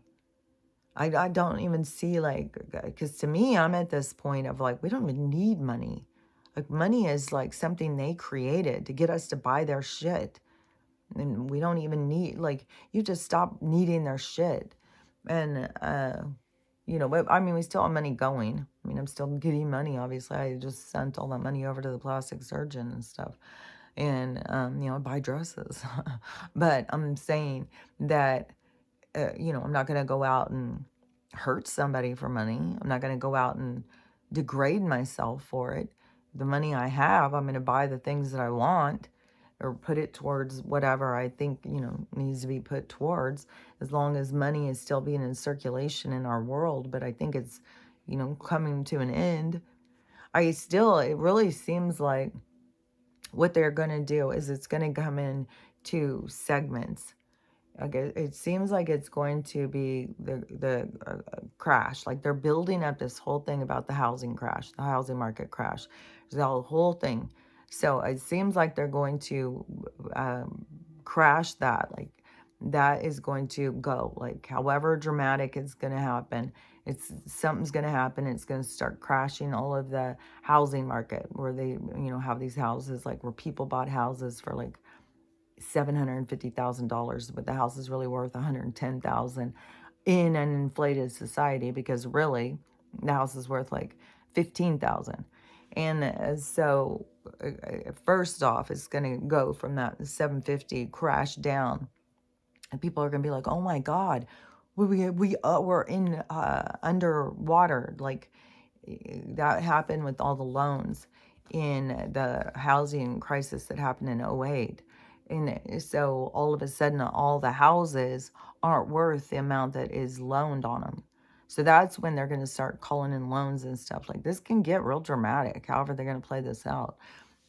I don't even see like, because to me, I'm at this point of like, we don't even need money. Like, money is like something they created to get us to buy their shit. And we don't even need, like, you just stop needing their shit. And, but I mean, we still have money going. I mean, I'm still getting money, obviously. I just sent all that money over to the plastic surgeon and stuff. And, buy dresses. But I'm saying that, I'm not going to go out and hurt somebody for money. I'm not going to go out and degrade myself for it. The money I have, I'm going to buy the things that I want or put it towards whatever I think, needs to be put towards, as long as money is still being in circulation in our world. But I think it's, coming to an end. It really seems like what they're going to do is it's going to come in to segments. Okay, it seems like it's going to be the crash. Like, they're building up this whole thing about the housing crash, the housing market crash. There's the whole thing. So it seems like they're going to crash that. Like, that is going to go. Like, however dramatic it's going to happen, something's going to happen. It's going to start crashing all of the housing market where they, have these houses, like where people bought houses for like $750,000, but the house is really worth $110,000 in an inflated society, because really the house is worth like $15,000. And so first off, it's going to go from that 750 crash down, and people are going to be like, oh my God, we're in underwater. Like, that happened with all the loans in the housing crisis that happened in '08. And so all of a sudden, all the houses aren't worth the amount that is loaned on them. So that's when they're going to start calling in loans and stuff. Like, this can get real dramatic, however they're going to play this out.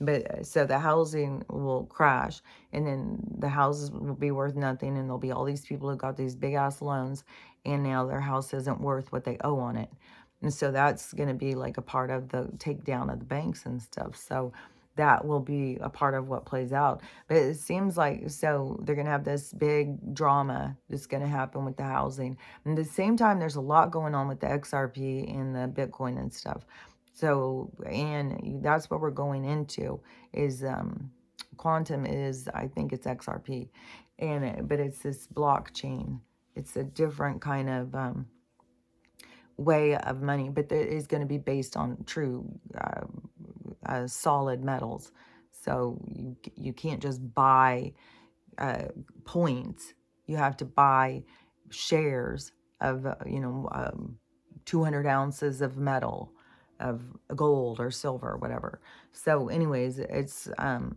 But so the housing will crash, and then the houses will be worth nothing, and there'll be all these people who got these big ass loans, and now their house isn't worth what they owe on it. And so that's going to be like a part of the takedown of the banks and stuff. So that will be a part of what plays out. But it seems like, so they're going to have this big drama that's going to happen with the housing. And at the same time, there's a lot going on with the XRP and the Bitcoin and stuff. So, and that's what we're going into is quantum is, I think it's XRP. But it's this blockchain. It's a different kind of way of money, but it is going to be based on true solid metals. So you can't just buy points. You have to buy shares of 200 ounces of metal, of gold or silver or whatever. So anyways, it's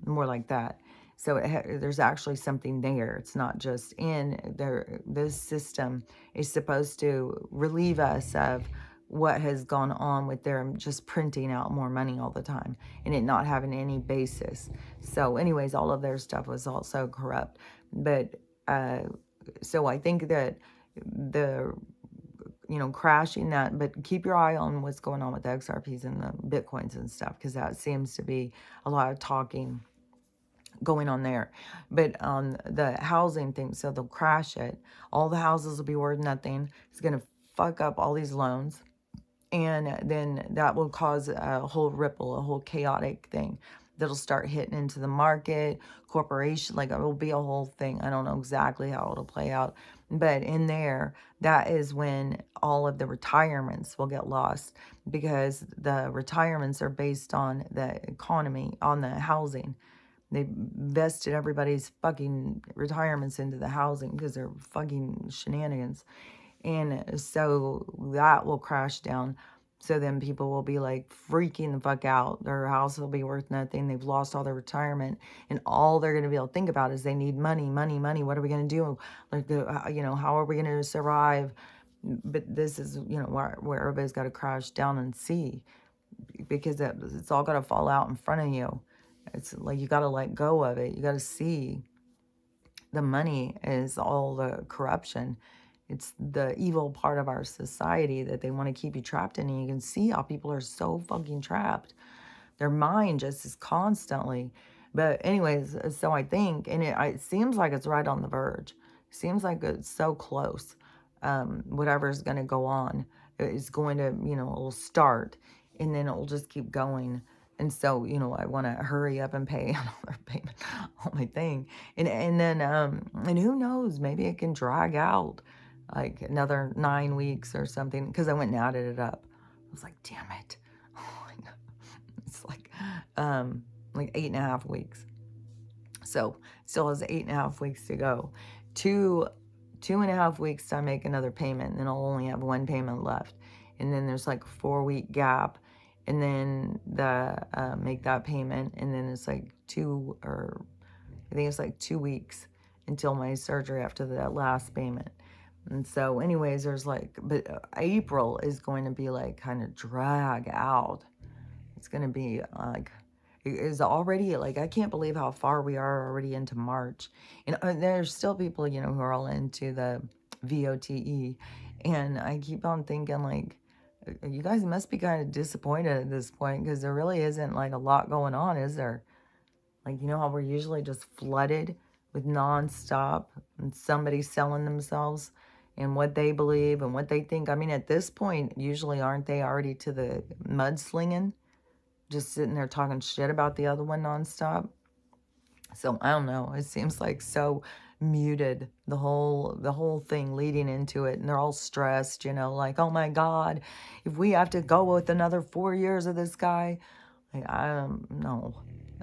more like that. So there's actually something there. It's not just in there. This system is supposed to relieve us of what has gone on with them just printing out more money all the time and it not having any basis. So anyways, all of their stuff was also corrupt. But so I think that the crashing that, but keep your eye on what's going on with the XRPs and the Bitcoins and stuff, because that seems to be a lot of talking going on there. But on the housing thing, so they'll crash it. All the houses will be worth nothing. It's going to fuck up all these loans. And then that will cause a whole ripple, a whole chaotic thing that'll start hitting into the market, corporation, like it will be a whole thing. I don't know exactly how it'll play out. But in there, that is when all of the retirements will get lost, because the retirements are based on the economy, on the housing. They vested everybody's fucking retirements into the housing because they're fucking shenanigans. And so that will crash down. So then people will be like freaking the fuck out. Their house will be worth nothing. They've lost all their retirement. And all they're going to be able to think about is they need money, money, money. What are we going to do? Like, how are we going to survive? But this is, where everybody's got to crash down and see. Because it's all got to fall out in front of you. It's like you got to let go of it. You got to see the money is all the corruption. It's the evil part of our society that they want to keep you trapped in. And you can see how people are so fucking trapped. Their mind just is constantly. But anyways, so I think, and it seems like it's right on the verge. It seems like it's so close. whatever's going to go on is going to, it'll start and then it'll just keep going. And so, I want to hurry up and pay another payment on my thing. And then, and who knows, maybe it can drag out like another 9 weeks or something, because I went and added it up. I was like, damn it. Oh my God. It's like 8.5 weeks. So still has 8.5 weeks to go. 2.5 weeks to make another payment, and then I'll only have one payment left. And then there's like a 4-week gap, and then make that payment, and then it's like I think it's like 2 weeks until my surgery after that last payment. And so anyways, but April is going to be like kind of drag out. It's going to be like, it is already like, I can't believe how far we are already into March. And there's still people, who are all into the VOTE. And I keep on thinking like, you guys must be kind of disappointed at this point, because there really isn't like a lot going on, is there? Like, how we're usually just flooded with nonstop and somebody selling themselves and what they believe and what they think. I mean, at this point, usually aren't they already to the mudslinging? Just sitting there talking shit about the other one nonstop. So I don't know. It seems like so muted, the whole thing leading into it, and they're all stressed, like, oh my God, if we have to go with another 4 years of this guy, like, no,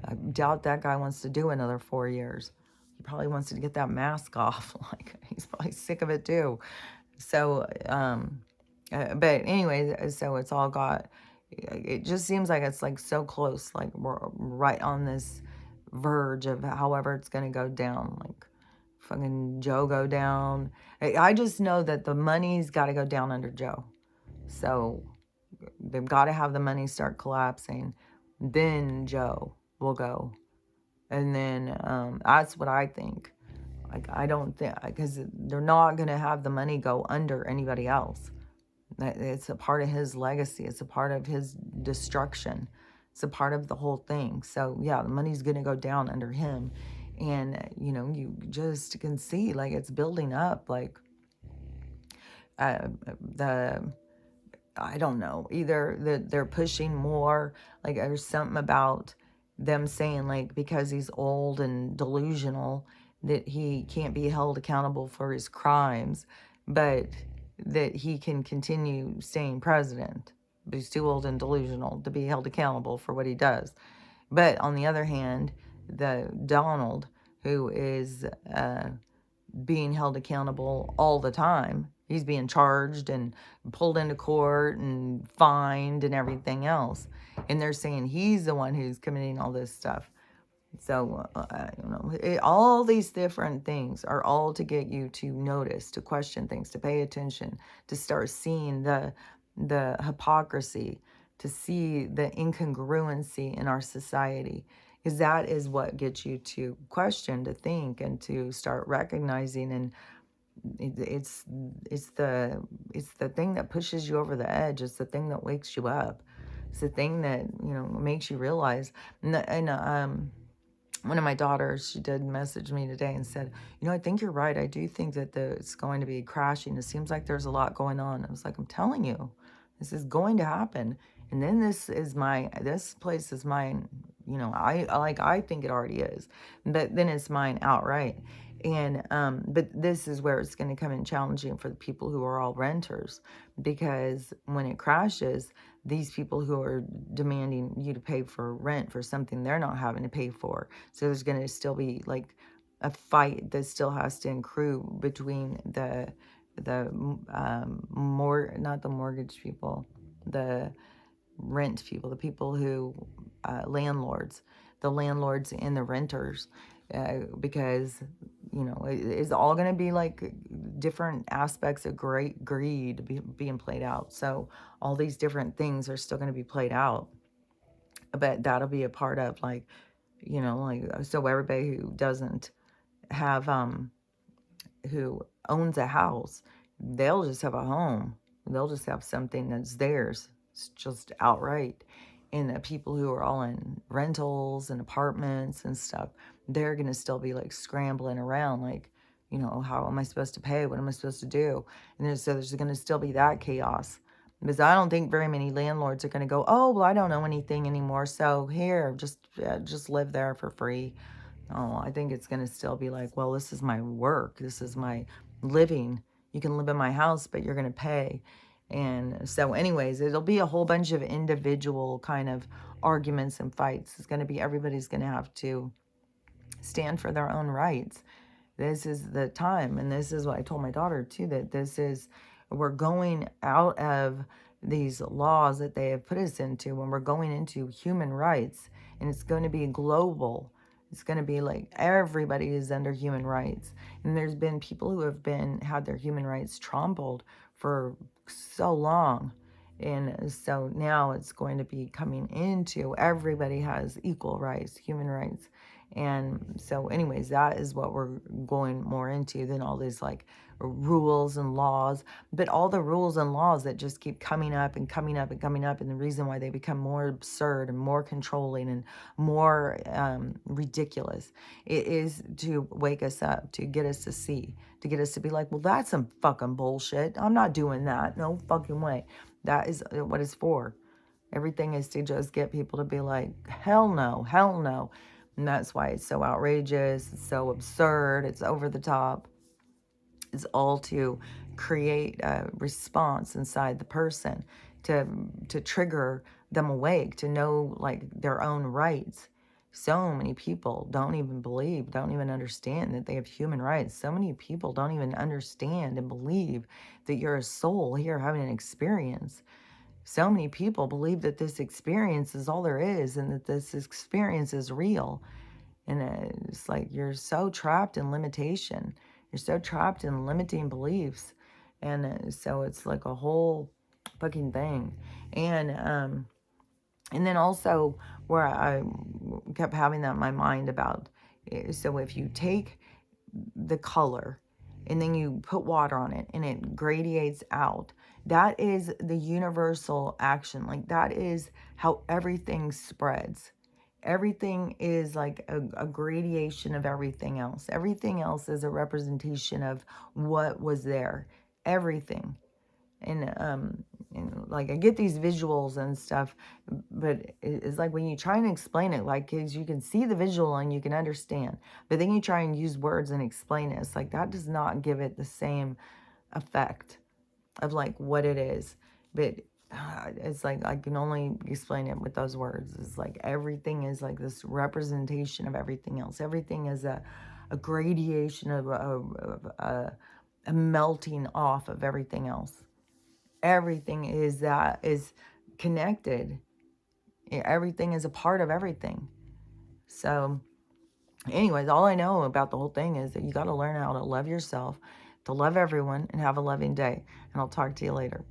I doubt that guy wants to do another 4 years. He probably wants to get that mask off. Like, he's probably sick of it too. So, but anyway, so it's all got, it just seems like it's like so close, like we're right on this verge of however it's going to go down. Like, fucking Joe go down. I just know that the money's got to go down under Joe. So they've got to have the money start collapsing. Then Joe will go. And then that's what I think. Like, I don't think, because they're not going to have the money go under anybody else. It's a part of his legacy. It's a part of his destruction. It's a part of the whole thing. So, yeah, the money's going to go down under him. And, you just can see, like, it's building up. Like, I don't know. Either they're pushing more. Like, there's something about them saying, like, because he's old and delusional, that he can't be held accountable for his crimes. But that he can continue staying president, but he's too old and delusional to be held accountable for what he does. But on the other hand, the Donald, who is being held accountable all the time, he's being charged and pulled into court and fined and everything else. And they're saying he's the one who's committing all this stuff. So, all these different things are all to get you to notice, to question things, to pay attention, to start seeing the hypocrisy, to see the incongruency in our society. Because that is what gets you to question, to think, and to start recognizing. And it's the thing that pushes you over the edge. It's the thing that wakes you up. It's the thing that, makes you realize. And one of my daughters, she did message me today and said, I think you're right. I do think that it's going to be crashing. It seems like there's a lot going on. I was like, I'm telling you, this is going to happen. And then this place is mine. I think it already is, but then it's mine outright. And, but this is where it's going to come in challenging for the people who are all renters, because when it crashes, these people who are demanding you to pay for rent for something they're not having to pay for. So there's going to still be like a fight that still has to accrue between not the mortgage people, the rent people, the people who, landlords, the landlords and the renters, because, it's all going to be like different aspects of great greed being played out. So all these different things are still going to be played out, but that'll be a part of like, so everybody who doesn't have, who owns a house, they'll just have a home. They'll just have something that's theirs. It's just outright. And the people who are all in rentals and apartments and stuff, they're going to still be like scrambling around like, You know, how am I supposed to pay? What am I supposed to do? And so there's going to still be that chaos. Because I don't think very many landlords are going to go, oh, well, I don't know anything anymore. So here, just live there for free. Oh, I think it's going to still be like, well, this is my work. This is my living. You can live in my house, but you're going to pay. And so anyways, it'll be a whole bunch of individual kind of arguments and fights. It's going to be, everybody's going to have to stand for their own rights. This is the time. And this is what I told my daughter too, that we're going out of these laws that they have put us into, when we're going into human rights, and it's going to be global. It's going to be like everybody is under human rights. And there's been people who have had their human rights trampled for so long. And so now it's going to be coming into everybody has equal rights, human rights. And so anyways, that is what we're going more into than all these like rules and laws. But all the rules and laws that just keep coming up and coming up and coming up, and the reason why they become more absurd and more controlling and more ridiculous, it is to wake us up, to get us to see, to get us to be like, well, that's some fucking bullshit. I'm not doing that. No fucking way. That is what it's for. Everything is to just get people to be like, hell no, hell no. And that's why it's so outrageous, it's so absurd, it's over the top. It's all to create a response inside the person, to trigger them awake, to know like their own rights. So many people don't even believe, don't even understand that they have human rights. So many people don't even understand and believe that you're a soul here having an experience. So many people believe that this experience is all there is, and that this experience is real. And it's like you're so trapped in limitation. You're so trapped in limiting beliefs. And so it's like a whole fucking thing. And then also where I kept having that in my mind about, so if you take the color and then you put water on it and it gradiates out, that is the universal action. Like that is how everything spreads. Everything is like a gradation of everything else. Everything else is a representation of what was there. Everything. And like I get these visuals and stuff, but it's like when you try and explain it, like, 'cause you can see the visual and you can understand, but then you try and use words and explain it, it's like that does not give it the same effect of like what it is. But it's like I can only explain it with those words. It's like everything is like this representation of everything else. Everything is a gradation of a melting off of everything else. Everything is connected. Everything is a part of everything. So anyways, all I know about the whole thing is that you got to learn how to love yourself, to love everyone, and have a loving day. And I'll talk to you later.